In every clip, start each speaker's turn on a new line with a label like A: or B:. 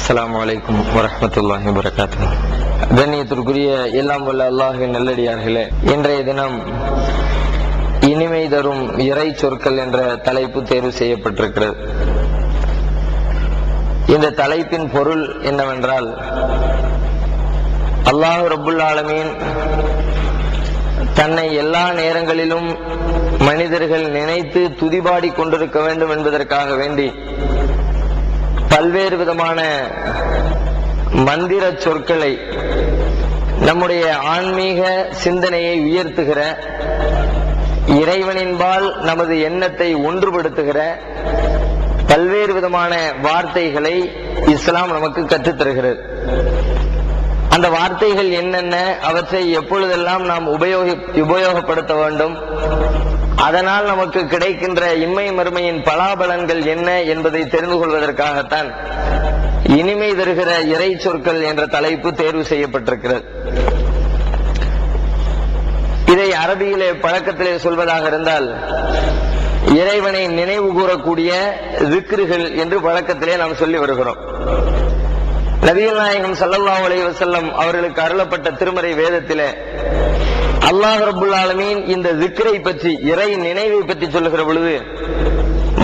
A: அஸ்ஸலாமு அலைக்கும் வரஹ்மத்துல்லாஹி வபரகாத்துஹு. கண்ணியத்திற்குரிய எல்லாம் வல்ல அல்லாஹ்வின் நல்லடியார்களே, இன்றைய தினம் இனிமை தரும் இறை சொற்கள் என்ற தலைப்பு தேர்வு செய்யப்பட்டிருக்கிறது. இந்த தலைப்பின் பொருள் என்னவென்றால், அல்லாஹ் ரப்புல் ஆலமீன் தன்னை எல்லா நேரங்களிலும் மனிதர்கள் நினைத்து துதிபாடி கொண்டிருக்க வேண்டும் என்பதற்காக வேண்டி பல்வேறு விதமான மந்திர சொற்களை நம்முடைய ஆன்மீக சிந்தனையை உயர்த்துகிற, இறைவனின்பால் நமது எண்ணத்தை ஒன்றுபடுத்துகிற பல்வேறு விதமான வார்த்தைகளை இஸ்லாம் நமக்கு கற்றுத்தருகிறது. அந்த வார்த்தைகள் என்னென்ன, அவற்றை எப்பொழுதெல்லாம் நாம் உபயோகப்படுத்த வேண்டும், அதனால் நமக்கு கிடைக்கின்ற இம்மை மறுமையின் பலாபலன்கள் என்ன என்பதை தெரிந்து கொள்வதற்காகத்தான் இனிமை தருகிற இறை சொற்கள் என்ற தலைப்பு தேர்வு செய்யப்பட்டிருக்கிறது. இதை அரபியிலே பழக்கத்திலே சொல்வதாக இருந்தால், இறைவனை நினைவு கூறக்கூடிய திக்ருகள் என்று பழக்கத்திலே நாம் சொல்லி வருகிறோம். நபிகள் நாயகம் ஸல்லல்லாஹு அலைஹி வஸல்லம் அவர்களுக்கு அருளப்பட்ட திருமறை வேதத்திலே அல்லாஹ் ரப்புல் ஆலமீன் இந்த திக்ரை பற்றி, இறை நினைவை பற்றி சொல்லுகிற பொழுது,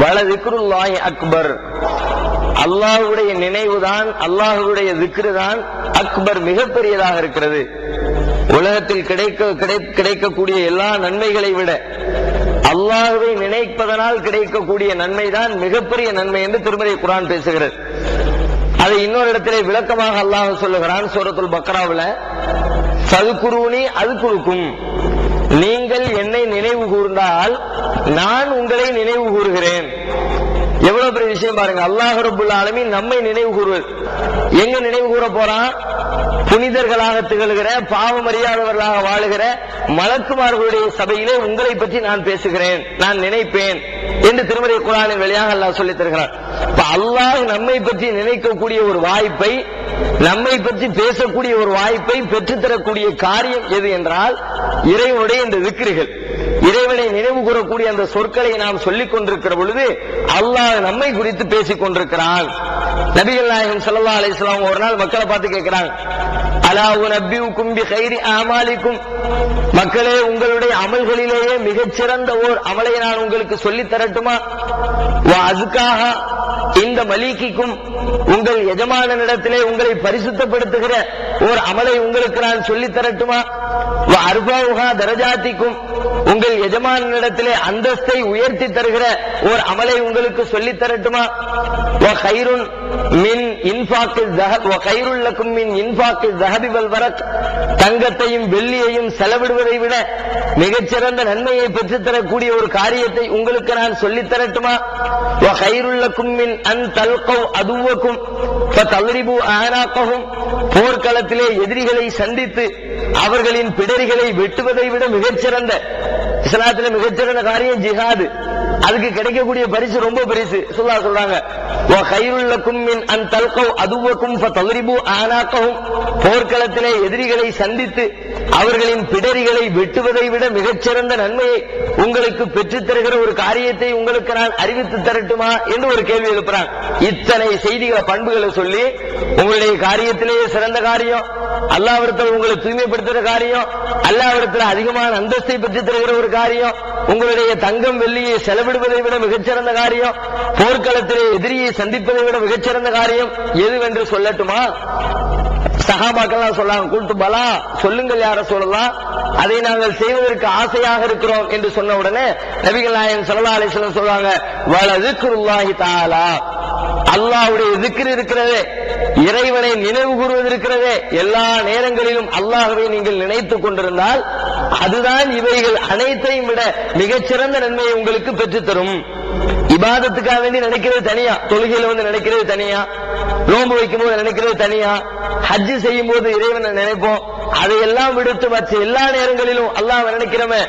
A: வல திக்ருல்லாஹி அக்பர், அல்லாஹ்வுடைய நினைவுதான், அல்லாஹ்வுடைய திக்ரு தான் அக்பர், மிகப்பெரியதாக இருக்கிறது. உலகத்தில் கிடைக்கக்கூடிய எல்லா நன்மைகளை விட அல்லாஹ்வை நினைப்பதனால் கிடைக்கக்கூடிய நன்மைதான் மிகப்பெரிய நன்மை என்று திருமறை குர்ஆன் பேசுகிறது. அதை இன்னொரு இடத்திலே விளக்கமாக அல்லாஹ் சொல்லுகிறான் சூரத்துல் பக்ராவுல, ஃபதுகுரூனி அஸ்குருக்கும், நீங்கள் என்னை நினைவு கூர்ந்தால் நான் உங்களை நினைவு கூறுகிறேன். எவ்வளவு பெரிய விஷயம் பாருங்க. அல்லாஹ் ரப்புல் ஆலமீன் நம்மை நினைவு கூறுவது. எங்க நினைவு கூற போறான்? புனிதர்களாக திகழ்கிற, பாவம் அறியாதவர்களாக வாழுகிற மலக்குமார்களுடைய சபையிலே உங்களை பற்றி நான் பேசுகிறேன், நான் நினைப்பேன் என்று திருமறை குர்ஆனின் வழியாக அல்லாஹ் சொல்லித் தருகிறார். அல்லாஹ் நம்மை பற்றி நினைக்கக்கூடிய ஒரு வாய்ப்பை, நம்மை பற்றி பேசக்கூடிய ஒரு வாய்ப்பை பெற்றுத்தரக்கூடிய காரியம் எது என்றால் இறைவனுடைய இந்த திக்ருகள். இறைவனை நினைவு கூறக்கூடிய அந்த சொற்களை நாம் சொல்லிக் கொண்டிருக்கிற பொழுது அல்லாஹ் நம்மை குறித்து பேசிக் கொண்டிருக்கிறான். நபிகள் நாயகம் ஸல்லல்லாஹு அலைஹி வஸல்லம் ஒரு நாள் மக்களை பார்த்து கேட்கிறாங்க, அலா உனப்பியுக்கும் பிகைரி அமாலிக்கும், மக்களே உங்களுடைய அமல்களிலேயே மிகச்சிறந்த ஓர் அமலை நான் உங்களுக்கு சொல்லித் தரட்டுமா? வ அஸ்காஹா இந்த மலீகிக்கும், உங்கள் எஜமானனிடத்திலே உங்களை பரிசுத்தப்படுத்துகிற ஒரு அமலை உங்களுக்கு நான் சொல்லித் தரட்டுமா? வ அர்ஃபஉஹா தரஜாத்திக்கும், உங்கள் எஜமானனிடத்திலே அந்தஸ்தை உயர்த்தி தருகிற ஒரு அமலை உங்களுக்கு சொல்லித் தரட்டுமா? வ கைருன் மின் இன்ஃபாக்கில் ஸஹப் வ கைருல் லக்கும் மின் இன்ஃபாக்கில் ஸஹபி வல் வரக், தங்கத்தையும் வெள்ளியையும் செலவிடுவதை விட மிகச்சிறந்த நன்மையை பெற்றுத்தரக்கூடிய ஒரு காரியத்தை உங்களுக்கு நான் சொல்லித் தரட்டுமா? வ கைருல் லக்கும் மின் அன் தல்கவ் அதுவக்கும் ஃபதல்ரிபு ஆனாகஹும், போர்க்களத்திலே எதிரிகளை சந்தித்து அவர்களின் பிடரிகளை வெட்டுவதை விட மிகச்சிறந்த, இஸ்லாத்திலே மிகச்சிறந்த காரியம் ஜிஹாது. அதுக்கு கிடைக்கக்கூடிய பரிசு ரொம்ப பெருசு. சொல்றாங்க, வ கைருல் லக்கும் மின் அன் தல்கவ் அதுவக்கும் ஃபதல்ரிபு ஆனாகஹும், போர்க்களத்திலே எதிரிகளை சந்தித்து அவர்களின் பிடரிகளை வெட்டுவதை விட மிகச்சிறந்த நன்மையை உங்களுக்கு பெற்றுத் தருகிற ஒரு காரியத்தை உங்களுக்கு நான் அறிவித்து தரட்டுமா என்று ஒரு கேள்வி எழுப்புறாங்க. இத்தனை செய்திகளை, பண்புகளை சொல்லி, உங்களுடைய காரியத்திலேயே சிறந்த காரியம், அல்லாஹ்விடத்தில் உங்களை தூய்மைப்படுத்துகிற காரியம், அல்லாஹ்விடத்தில் அதிகமான அந்தஸ்தை பெற்றுத் தருகிற ஒரு காரியம், உங்களுடைய தங்கம் வெள்ளியை செலவிடுவதை விட மிகச்சிறந்த காரியம், போர்க்களத்திலே எதிரியை சந்திப்பதை விட மிகச்சிறந்த காரியம் எதுவென்று சொல்லட்டுமா? சஹாபாக்கள் சொல்லாங்க, கூட்டு பலா, சொல்லுங்கள் யார சொல்லலாம், அதை நாங்கள் செய்வதற்கு ஆசையாக இருக்கிறோம் என்று சொன்ன உடனே நபிகள் நாயகம் ஸல்லல்லாஹு அலைஹி வஸல்லம் சொல்றாங்க, வல திக்ருல்லாஹி தஆலா, அல்லாஹ்வுடைய திக்ர் இருக்கிறதே, இறைவனை நினைவு கூறுவது இருக்கிறதே, எல்லா நேரங்களிலும் அல்லாஹ்வை நீங்கள் நினைத்துக் கொண்டிருந்தால் அதுதான் இவைகள் அனைத்தையும் விட மிகச்சிறந்த நன்மையை உங்களுக்கு பெற்றுத்தரும். இபாதத்துக்காக வேண்டி நினைக்கிறது தனியா, தொழுகையில வந்து நினைக்கிறது தனியா, நோன்பு வைக்கும் போது நினைக்கிறது தனியா, ஹஜ் செய்யும் போது இறைவனை நினைப்போம், அதையெல்லாம் விடுத்து மற்ற எல்லா நேரங்களிலும் அல்லாஹ் நினைக்கிறோமே,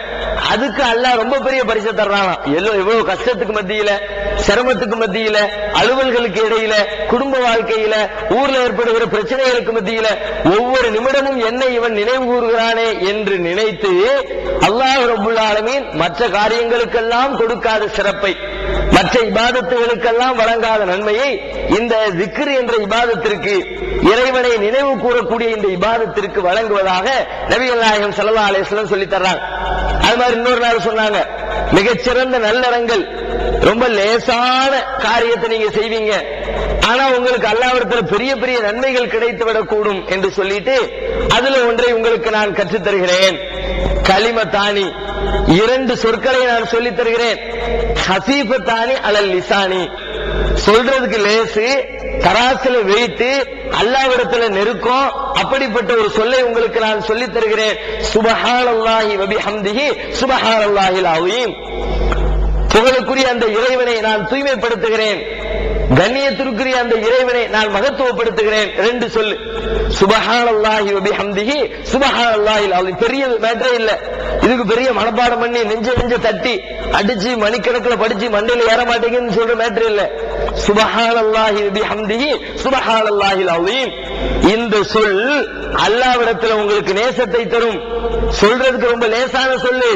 A: அதுக்கு அல்லாஹ் ரொம்ப பெரிய பரிசை தர்றானா. எவ்வளவு கஷ்டத்துக்கு மத்தியில, சிரமத்துக்கு மத்தியில, அலுவல்களுக்கு இடையில, குடும்ப வாழ்க்கையில, ஊர்ல ஏற்படுகிற பிரச்சனைகளுக்கு மத்தியில ஒவ்வொரு நிமிடமும் என்னை இவன் நினைவு கூறுகிறானே என்று நினைத்து அல்லாஹ் ரப்புல் ஆலமீன் மற்ற காரியங்களுக்கெல்லாம் கொடுக்காத சிறப்பை மற்ற இபாதத்துகளுக்கெல்லாம் வழங்காத நன்மையை இந்த திக்ர் என்ற இபாதத்திற்கு, இறைவனை நினைவு கூறக்கூடிய இந்த இபாதத்திற்கு வழங்குவதாக நபிகள் நாயகம் ஸல்லல்லாஹு அலைஹி வஸல்லம் சொல்லி தர்றாங்க. அது மாதிரி இன்னொரு நாள் சொன்னாங்க, மிகச்சிறந்த நல்லறங்கள், ரொம்ப லேசான காரியத்தை நீங்க செய்வீங்க, ஆனா உங்களுக்கு அல்லாஹ்விடத்தில் பெரிய பெரிய நன்மைகள் கிடைத்து விடக்கூடும் என்று சொல்லிட்டு அதுல ஒன்றை உங்களுக்கு நான் கற்றுத் தருகிறேன். கலிமத்தானி, இரண்டு சொற்களை நான் சொல்லித் தருகிறேன். ஹசீஃபத்தானி அலல் லிசானி, சொல்றதுக்கு லேசு, தராசுல வெயிட்டு, அல்லாஹ்விடத்துல நெருக்கம், அப்படிப்பட்ட ஒரு சொல்லை உங்களுக்கு நான் சொல்லித் தருகிறேன். சுப்ஹானல்லாஹி வ பிஹம்திஹி சுப்ஹானல்லாஹில் அஸீம். புகழுக்குரிய அந்த இறைவனை நான் தூய்மைப்படுத்துகிறேன், கண்ணியத்திற்குரிய அந்த இறைவனை நான் மகத்துவப்படுத்துகிறேன். ரெண்டு சொல்லு, சுப்ஹானல்லாஹி வ பிஹம்திஹி சுப்ஹானல்லாஹில் அஸீம். பெரிய மேட்டரே இல்ல, இதுக்கு பெரிய மனப்பாடம் பண்ணி நெஞ்ச தட்டி அடிச்சு மணிக்கணக்கில் படிச்சு மண்டையில ஏற மாட்டேங்குன்னு சொல்ற மேட்டர் இல்ல. சுப்ஹானல்லாஹி வ பிஹம்திஹி சுப்ஹானல்லாஹில் அஸீம். இந்த சொல் அல்லாஹ்விடத்தில் உங்களுக்கு நேசத்தை தரும். சொல்றதுக்கு ரொம்ப லேசான சொல்லு,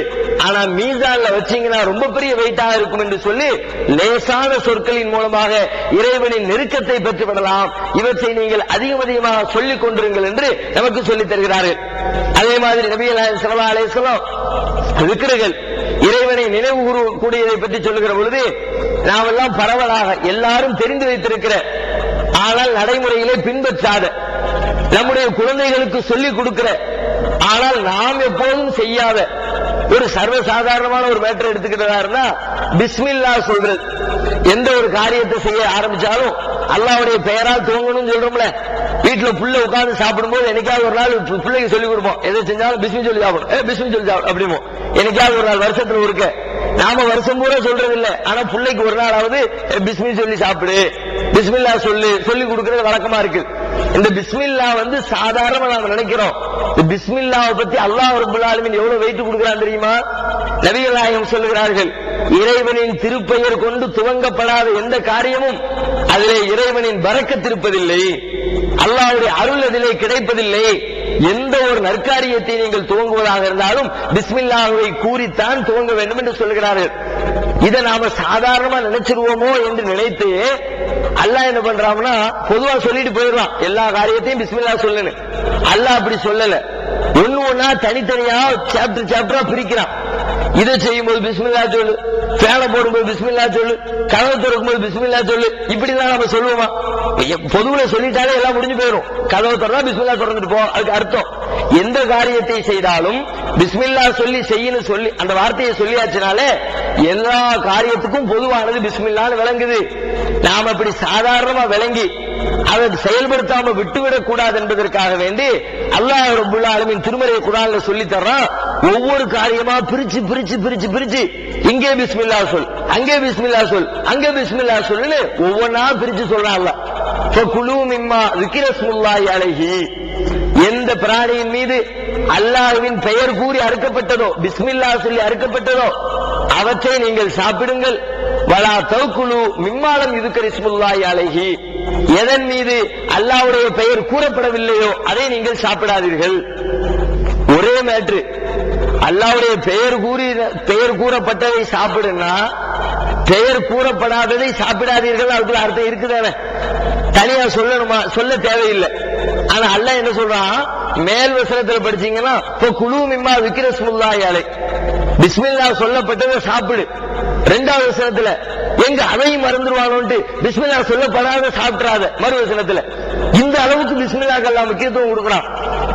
A: ஆனா மீசான்ல வச்சீங்கன்னா ரொம்ப பெரிய வெயிட்டா இருக்கும் என்று சொல்லி லேசான சொற்களின் மூலமாக இறைவனின் நெருக்கத்தை பெற்றுவிடலாம். இவற்றை நீங்கள் அதிகமாக சொல்லிக் கொண்டிருங்கள் என்று நமக்கு சொல்லித் தருகிறார்கள். அதே மாதிரி நபிகள் நாயகம் ஸல்லல்லாஹு அலைஹி வஸல்லம் திக்ர்கள், இறைவனை நினைவு கூறியதை பற்றி சொல்லுகிற பொழுது, நாம் எல்லாம் பரவலாக எல்லாரும் தெரிந்து வைத்திருக்கிற, ஆனால் நடைமுறையிலே பின்பற்றாத, நம்முடைய குழந்தைகளுக்கு சொல்லிக் கொடுக்கிற, ஆனால் நாம் எப்போதும் செய்யாத ஒரு சர்வசாதாரணமான ஒரு மேட்டர் எடுத்துக்கிட்டதா இருந்தா பிஸ்மில்லா சொல்றது. எந்த ஒரு காரியத்தை செய்ய ஆரம்பிச்சாலும் அல்லாஹ்வுடைய பெயரால் துவங்கணும்னு சொல்றோம்ல. வீட்டுல புள்ள உட்கார்ந்து சாப்பிடும்போது என்னைக்காவது ஒரு நாள் பிள்ளைக்கு சொல்லி கொடுப்போம், எதை செஞ்சாலும் பிஸ்மி சொல்லி சாப்பிடும், பிஸ்மி சொல்லி சாப்பிடும் அப்படிமோ. என்னைக்காவது ஒரு நாள் வருஷத்துல இருக்க, நாம வருஷம் பூரா சொல்றது இல்ல, ஆனா பிள்ளைக்கு ஒரு நாளாவது பிஸ்மி சொல்லி சாப்பிடு, பிஸ்மில்லா சொல்லி கொடுக்கறது வழக்கமா இருக்கு. இந்த பிஸ்மில்லா சாதாரணமா நாம நினைக்கிறோம். பிஸ்மில்லாவை பத்தி அல்லாஹ் ரப்பல் ஆலமீன் எவ்வளவு வெயிட் கொடுக்கிறான் தெரியுமா? நபிகள் நாயகம் சொல்லுகிறார்கள், இறைவனின் திருப்பெயர் கொண்டு துவங்கப்படாத எந்த காரியமும் அதிலே இறைவனின் பரக்கத் இருப்பதில்லை, அல்லாஹ்வுடைய அருள் அதிலே கிடைப்பதில்லை. எந்த ஒரு நற்காரியத்தை நீங்கள் துவங்குவதாக இருந்தாலும் பிஸ்மில்லாவை கூறித்தான் துவங்க வேண்டும் என்று சொல்கிறார்கள். இதை நாம சாதாரணமா நினைச்சிருவோமோ என்று நினைத்து அல்லாஹ் என்ன பண்றான்னா பொதுவா சொல்லிட்டு போயிடலாம், எல்லா காரியத்தையும் பிஸ்மில்லா சொல்லுன்னு. அல்லாஹ் அப்படி சொல்லல, ஒண்ணு ஒன்னா தனித்தனியா சாப்டரா பிரிக்கிறான். இதை செய்யும் போது பிஸ்மில்லா சொல்லு, ஃபேனை போடும்போது பிஸ்மில்லா சொல்லு, கதவை திறக்கும் போது பிஸ்மில்லா சொல்லு. இப்படிதான் நம்ம சொல்லுவோமா? பொதுவுல சொல்லிட்டாலே எல்லாம் முடிஞ்சு போயிடும். கதவை திறந்தா பிஸ்மில்லா திறந்துட்டு போ, அதுக்கு அர்த்தம். எந்த காரியத்தை செய்தாலும் பிஸ்மில்லா சொல்லி செய்யணும் சொல்லி அந்த வார்த்தையை சொல்லியாச்சுனாலே எல்லா காரியத்துக்கும் பொதுவானது பிஸ்மில்லான்னு விளங்குது. நாம இப்படி சாதாரணமா விளங்கி அதை செயல்படுத்தாம விட்டுவிடக் கூடாது என்பதற்காக வேண்டி அல்லாஹ் ரப்பல் ஆலமீன் திருமறை குர்ஆன்ல சொல்லி தர்றான். ஒவ்வொரு காரியமா பிரிச்சு பிரிச்சு பிரிச்சு பிரிச்சு இங்கே பிஸ்மில்லா சொல், அங்கே பிஸ்மில்லா சொல், அங்கே பிஸ்மில்லா சொல்லுன்னு ஒவ்வொன்னா பிரிச்சு சொல்றான் அல்லாஹ். ஃபகுலூ மிம்மா ذிக்ரஸ்முல்லாஹி அலைஹி, எந்த பிராணியின் மீது அல்லாஹ்வின் பெயர் கூறி அறுக்கப்பட்டதோ, பிஸ்மில்லா சொல்லி அறுக்கப்பட்டதோ அவற்றை நீங்கள் சாப்பிடுங்கள். வலா தௌகுலு மிம்மாலம் ذிக்ரஸ்முல்லாஹி அலைஹி, எதன் மீது அல்லாஹ்வுடைய பெயர் கூறப்படவில்லையோ அதை நீங்கள் சாப்பிடாதீர்கள். ஒரே மேட்ரு, அல்லாஹ்வுடைய பெயர் கூறப்பட்டதை சாப்பிடுனா பெயர் கூறப்படாததை சாப்பிடாதீர்கள், அதுக்குள்ள அர்த்தம் இருக்குதானே? தனியா சொல்லணுமா? சொல்ல தேவையில்லை. ஆனா அல்லாஹ் என்ன சொல்றான், மேல் வசனத்துல படிச்சீங்கன்னா குலு மிம்மா ذிக்ரஸ்முல்லாஹி அலைஹி, பிஸ்மில்லா சொல்லப்பட்டதை சாப்பிடு. இரண்டாவது வசனத்துல எங்க அதையும் மறந்துடுவானோன்ட்டு பிஸ்மில்லா சொல்லப்படாத சாப்பிடாத மறு வசனத்துல. இந்த அளவுக்கு பிஸ்மில்லாக்கு எல்லாம் முக்கியத்துவம் கொடுக்கிறான்.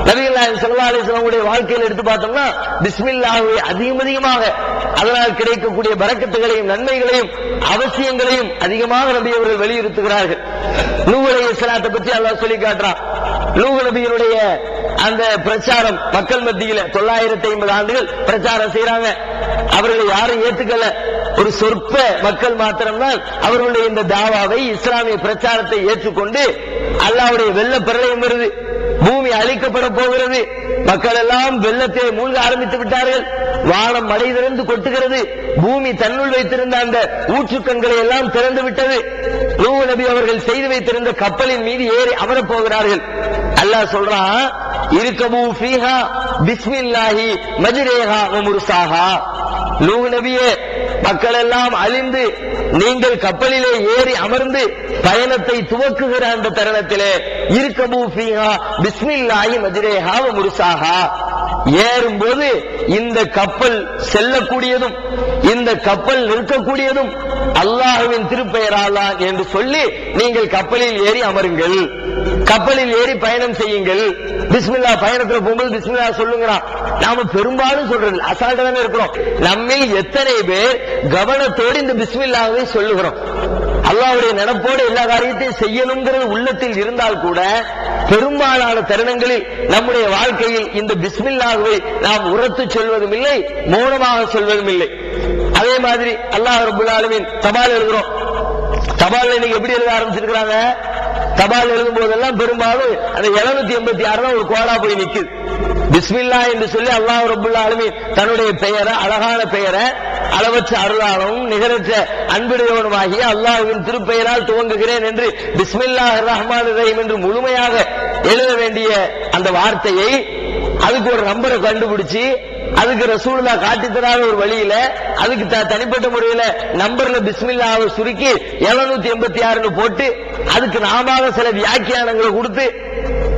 A: நபிகள் நாயகம் ஸல்லல்லாஹு அலைஹி வஸல்லம் வாழ்க்கையில் எடுத்து பார்த்தோம்னா பிஸ்மில்லாவை அதிகமாக, அதனால் கிடைக்கக்கூடிய பரக்கத்துகளையும் நன்மைகளையும் அவசியங்களையும் அதிகமாக நபி அவர்கள் வலியுறுத்துகிறார்கள். நூஹ் அலைஹிஸ்ஸலாத்தை பற்றி அல்லாஹ் சொல்லி காட்டுறான். நூஹ் நபியினுடைய அந்த பிரச்சாரம் மக்கள் மத்தியில 950 ஆண்டுகள் பிரச்சாரம் செய்யறாங்க. அவர்களை யாரும் ஏத்துக்கல, ஒரு சொற்ப மக்கள் மாத்திரம்தான் அவர்களுடைய இந்த தாவாவை இஸ்லாமிய பிரச்சாரத்தை ஏற்றுக்கொண்டு அல்லாஹ்வுடைய வெள்ள பிரளயம் வருது, பூமி அழிக்கப்பட போகிறது, மக்கள் எல்லாம் வெள்ளத்தை மூழ்க ஆரம்பித்து விட்டார்கள், வானம் மழை திறந்து கொட்டுகிறது, பூமி தன்னுள் வைத்திருந்த அந்த ஊற்றுக்கண்களை எல்லாம் திறந்து விட்டது. நூஹ் நபி அவர்கள் செய்து வைத்திருந்த கப்பலின் மீது ஏறி அமரப் போகிறார்கள். அல்லாஹ் சொல்றான், இருக்கபூ ஃபீஹா பிஸ்மில்லாஹி மஜ்ரேஹா வ முர்சாஹா. நூஹ் நபியே, மக்கள் எல்லாம் அழிந்து நீங்கள் கப்பலிலே ஏறி அமர்ந்து பயணத்தை துவக்குகிற அந்த தருணத்திலே இருக்கபூ ஃபீஹா பிஸ்மில்லாஹி மஜ்ரேஹா வ முர்சாஹா, ஏறும்போது இந்த கப்பல் செல்லக்கூடியதும் இந்த கப்பல் நிற்கக்கூடியதும் அல்லாஹ்வின் திருப்பெயராலான் என்று சொல்லி நீங்கள் கப்பலில் ஏறி அமருங்கள், கப்பலில் ஏறி பயணம் செய்யுங்கள். பிஸ்மில்லா, பயணத்துல போகும்போது பிஸ்மில்லா சொல்லுங்கிறான். நாம பெரும்பாலும் சொல்றது அசால்ட்டா தானே இருக்கிறோம். நம்மில் எத்தனை பேர் கவனத்தோடு இந்த பிஸ்மில்லாவை சொல்லுகிறோம்? அல்லாஹ்வுடைய நினைப்போடு எல்லா காரியத்தையும் செய்யணுங்கிறது உள்ளத்தில் இருந்தால் கூட பெரும்பாலான தருணங்களில் நம்முடைய வாழ்க்கையில் இந்த பிஸ்மில்லாவை நாம் உரத்து சொல்வதும் இல்லை, மௌனமாக சொல்வதும் இல்லை. அதே மாதிரி அல்லாஹ் ரப்பல் ஆலமீன் தபால் எழுதுறோம். தபால் இன்னைக்கு எப்படி எழுத ஆரம்பிச்சிருக்கிறாங்க? தபால் எழுதும் போதெல்லாம் பெரும்பாலும் அந்த 786 தான் ஒரு கோடா போய் நிக்குது. பிஸ்மில்லா என்று சொல்லி அல்லாஹ் ரப்பல் ஆலமீன் தன்னுடைய பெயரை, அழகான பெயரை, அளவற்ற அருளாளவும் நிகரற்ற அன்புடையவனுமாகிய அல்லாஹ்வின் திருப்பெயரால் துவங்குகிறேன் என்று பிஸ்மில்லாஹிர் ரஹ்மானிர் ரஹீம் என்று முழுமையாக எழுத வேண்டிய அந்த வார்த்தையை அதுக்கு ஒரு நம்பரை கண்டுபிடிச்சு அதுக்கு ரசூலுல்லாஹ் காட்டி தராத ஒரு வழியில அதுக்கு தனிப்பட்ட முறையில நம்பர்ல பிஸ்மில்லாவை சுருக்கி 786 போட்டு அதுக்கு நாம சில வியாக்கியானங்களை கொடுத்து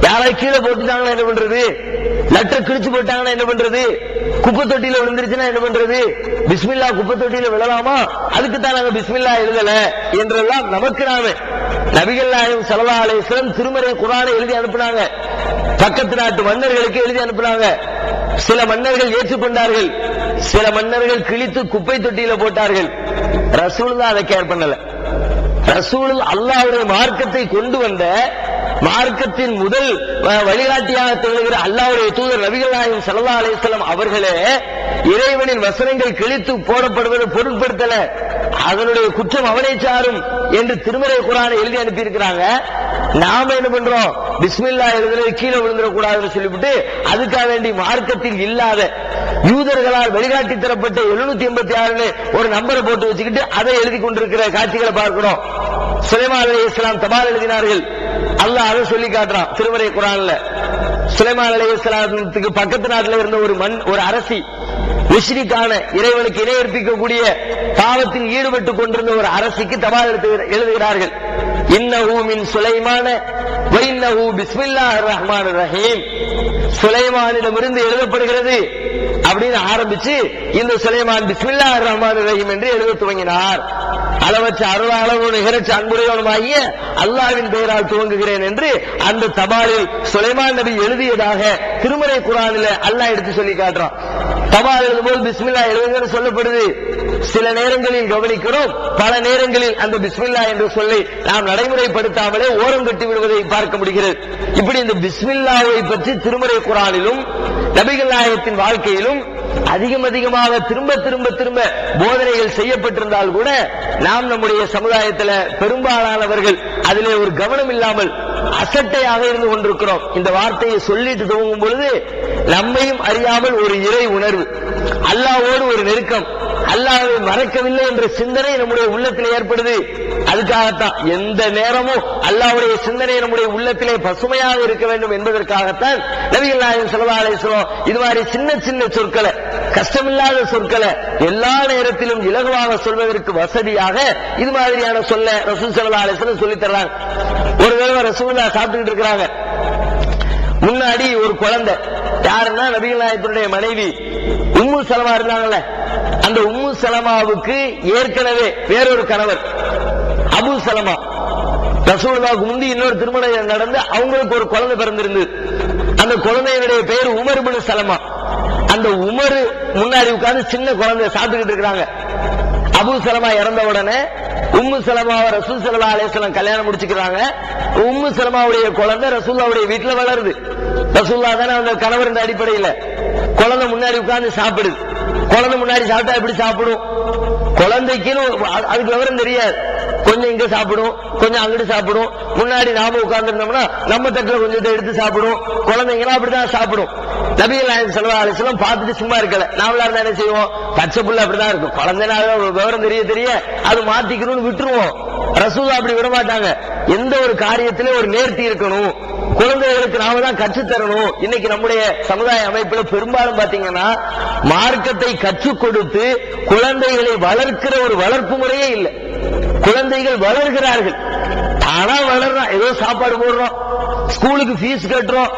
A: யாராவது கீழே போட்டுட்டாங்கன்னா என்ன பண்றது, லெட்டர் கிழிச்சு போட்டாங்கன்னா என்ன பண்றது, குப்பை தொட்டியில விழுந்துருச்சுன்னா என்ன பண்றது, பிஸ்மில்லா குப்பை தொட்டியில விழலாமா, அதுக்கு தான் நாங்க பிஸ்மில்லா எழுதல என்றெல்லாம் நமக்கு நாமே நபிகள் நாயகம் ஸல்லல்லாஹு அலைஹி வஸல்லம் திருமறை குர்ஆனை எழுதி அனுப்புனாங்க. பக்கத்து நாட்டு மன்னர்களுக்கு எழுதி அனுப்புனாங்க. சில மன்னர்கள் ஏற்றுக்கொண்டார்கள், சில மன்னர்கள் கிழித்து குப்பை தொட்டியில போட்டார்கள். ரசூலுல்லாஹ் அதை கேர் பண்ணல. ரசூலுல்லாஹ் அல்லாஹ்வுடைய மார்க்கத்தை கொண்டு வந்த மார்க்கத்தின் முதல் வழிகாட்டியாக திகழ்கிற அல்லாஹ்வுடைய தூதர் நபிகள் நாயகம் ஸல்லல்லாஹு அலைஹி வஸல்லம் அவர்களே இறைவனின் வசனங்கள் கிழித்து போடப்படுவதை பொருட்படுத்தல. அதனுடைய குற்றம் அவனை சாரும் என்று திருமறை குர்ஆனை எழுதி அனுப்பி இருக்கிறாங்க. நாம என்ன பண்றோம், பிஸ்மில்லா எழுதுறது கீழே விழுந்துடக்கூடாதுன்னு சொல்லிவிட்டு அதுக்காக வேண்டி மார்க்கத்தில் இல்லாத யூதர்களால் வழிகாட்டி தரப்பட்ட 786 ஒரு நம்பரை போட்டு வச்சுக்கிட்டு அதை எழுதி கொண்டிருக்கிற காட்சிகளை பார்க்கிறோம். சுலைமான் அலைஹிஸ்ஸலாம் தபால் எழுதினார்கள். அல்லாஹ் அதை சொல்லி காட்டுறான் திருமறை குர்ஆன்ல. சுலைமான் அலைஹிஸ்ஸலாத்துக்கு பக்கத்து நாட்டில் இருந்த ஒரு அரசி, முஷ்ரிக்கான இறைவனுக்கு இணை கற்பிக்கக்கூடிய பாவத்தில் ஈடுபட்டு கொண்டிருந்த ஒரு அரசிக்கு தபால் எழுதுகிறார்கள். இன்னஹு மின் சுலைமான வ இன்னஹு பிஸ்மில்லாஹிர் ரஹ்மானிர் ரஹீம், சுலைமானிடமிருந்து எழுதப்படுகிறது அப்படின்னு ஆரம்பிச்சு இந்த சுலைமான் பிஸ்மில்லாஹிர் ரஹ்மானிர் ரஹீம் என்று எழுத துவங்கினார். அளவற்ற அருளாளவும் நிகரற்ற அன்புடையவனுமாகிய அல்லாஹ்வின் பெயரால் துவங்குகிறேன் என்று அந்த தபாலில் சுலைமான் நபி எழுதியதாக திருமறை குர்ஆனில் அல்லாஹ் எடுத்து சொல்லி காட்டுறான். தபால் எழுதும்போது பிஸ்மில்லா எழுதுங்கன்னு சொல்லப்படுது. சில நேரங்களில் கவனிக்கிறோம், பல நேரங்களில் அந்த பிஸ்மில்லா என்ற சொல்லை நாம் நடைமுறைப்படுத்தாமலே ஓரம் கட்டி விடுவதை பார்க்க முடிகிறது. இப்படி இந்த பிஸ்மில்லாவை பற்றி திருமறை குர்ஆனிலும் நபிகள் நாயகத்தின் வாழ்க்கையிலும் அதிகமாக திரும்ப திரும்ப திரும்ப போதனைகள் செய்யப்பட்டிருந்தால் கூட நாம் நம்முடைய சமுதாயத்தில் பெரும்பாலானவர்கள் அதிலே ஒரு கவனம் இல்லாமல் அசட்டையாக இருந்து கொண்டிருக்கிறோம். இந்த வார்த்தையை சொல்லிட்டு துவங்கும் பொழுது நம்மையும் அறியாமல் ஒரு இறை உணர்வு, அல்லாஹ்வோடு ஒரு நெருக்கம், அல்லாஹ்வை மறக்கவில்லை என்ற சிந்தனை நம்முடைய உள்ளத்தில் ஏற்படுது. அதுக்காகத்தான் எந்த நேரமும் அல்லாஹ்வுடைய சிந்தனை நம்முடைய உள்ளத்திலே பசுமையாக இருக்க வேண்டும் என்பதற்காகத்தான் நபிகள் நாயகம் ஸல்லல்லாஹு அலைஹி வஸல்லம் இது மாதிரி சின்ன சின்ன சொற்களை, கஷ்டமில்லாத சொற்களை எல்லா நேரத்திலும் இலகுவாக சொல்வதற்கு வசதியாக இது மாதிரியான சொல்ல ரசூல் ஸல்லல்லாஹு அலைஹி வஸல்லம் சொல்லி தர்றாங்க. ஒரு தடவை ரசூலுல்லாஹ் சாப்பிட்டுட்டு இருக்கிறாங்க. முன்னாடி ஒரு குழந்தை, யாருன்னா நபிகள் நாயகத்தினுடைய மனைவி உம்மு சலமா இருந்தாங்கல்ல, அந்த உம்மு சலமாவுக்கு ஏற்கனவே வேறொரு கணவர் அபூ சலமா, ரசூலுல்லாஹ்வுக்கு முந்தி இன்னொரு திருமணம் நடந்து அவங்களுக்கு ஒரு குழந்தை பிறந்திருந்தது. அந்த குழந்தையினுடைய பெயர் உமர் இப்னு சலமா. அந்த உமர் முன்னாடி உட்கார்ந்து சின்ன குழந்தை சாப்பிட்டுக்கிட்டு இருக்கிறாங்க. அபூ சலமா இறந்த உடனே உம்மு சலமாவை ரசூல் ஸல்லல்லாஹு அலைஹி வஸல்லம் கல்யாணம் முடிச்சுக்கிறாங்க. உம்மு சலமாவுடைய குழந்தை ரசூலுல்லாஹ்வுடைய வீட்டுல வளருது. ரசூலுல்லாஹ் தானே அந்த கணவர் அடிப்படையில் குழந்தை முன்னாடி உட்கார்ந்து சாப்பிடுது. குழந்தை முன்னாடி சாப்பிட்டா எப்படி சாப்பிடும்? குழந்தைக்குன்னு அதுக்கு விவரம் தெரியாது. கொஞ்சம் இங்க சாப்பிடும், கொஞ்சம் அங்கிட்டு சாப்பிடும். முன்னாடி நாம உட்கார்ந்து இருந்தோம்னா நம்ம தட்டுல கொஞ்சத்தை எடுத்து சாப்பிடும். குழந்தைங்கன்னா அப்படிதான் சாப்பிடும். நபிகள் நாயகம் ஸல்லல்லாஹு அலைஹி வஸல்லம் பார்த்துட்டு சும்மா இருக்கல. நாமளா இருந்தா என்ன செய்வோம்? பச்சை புள்ள அப்படிதான் இருக்கும். குழந்தைனால விவரம் தெரிய அது மாத்திக்கணும்னு விட்டுருவோம். ரசூலுல்லாஹ் அப்படி விட மாட்டாங்க. எந்த ஒரு காரியத்திலே ஒரு நேர்த்தி இருக்கணும், குழந்தைகளுக்கு நாம தான் கற்றுத்தரணும். இன்னைக்கு நம்முடைய சமுதாய அமைப்புல பெரும்பாலும் பாத்தீங்கன்னா மார்க்கத்தை கற்றுக் கொடுத்து குழந்தைகளை வளர்க்கிற ஒரு வளர்ப்பு முறையே இல்லை. குழந்தைகள் வளர்கிறார்கள். ஆனா வளர்றான், ஏதோ சாப்பாடு போடுறோம், ஸ்கூலுக்கு ஃபீஸ் கட்டுறோம்,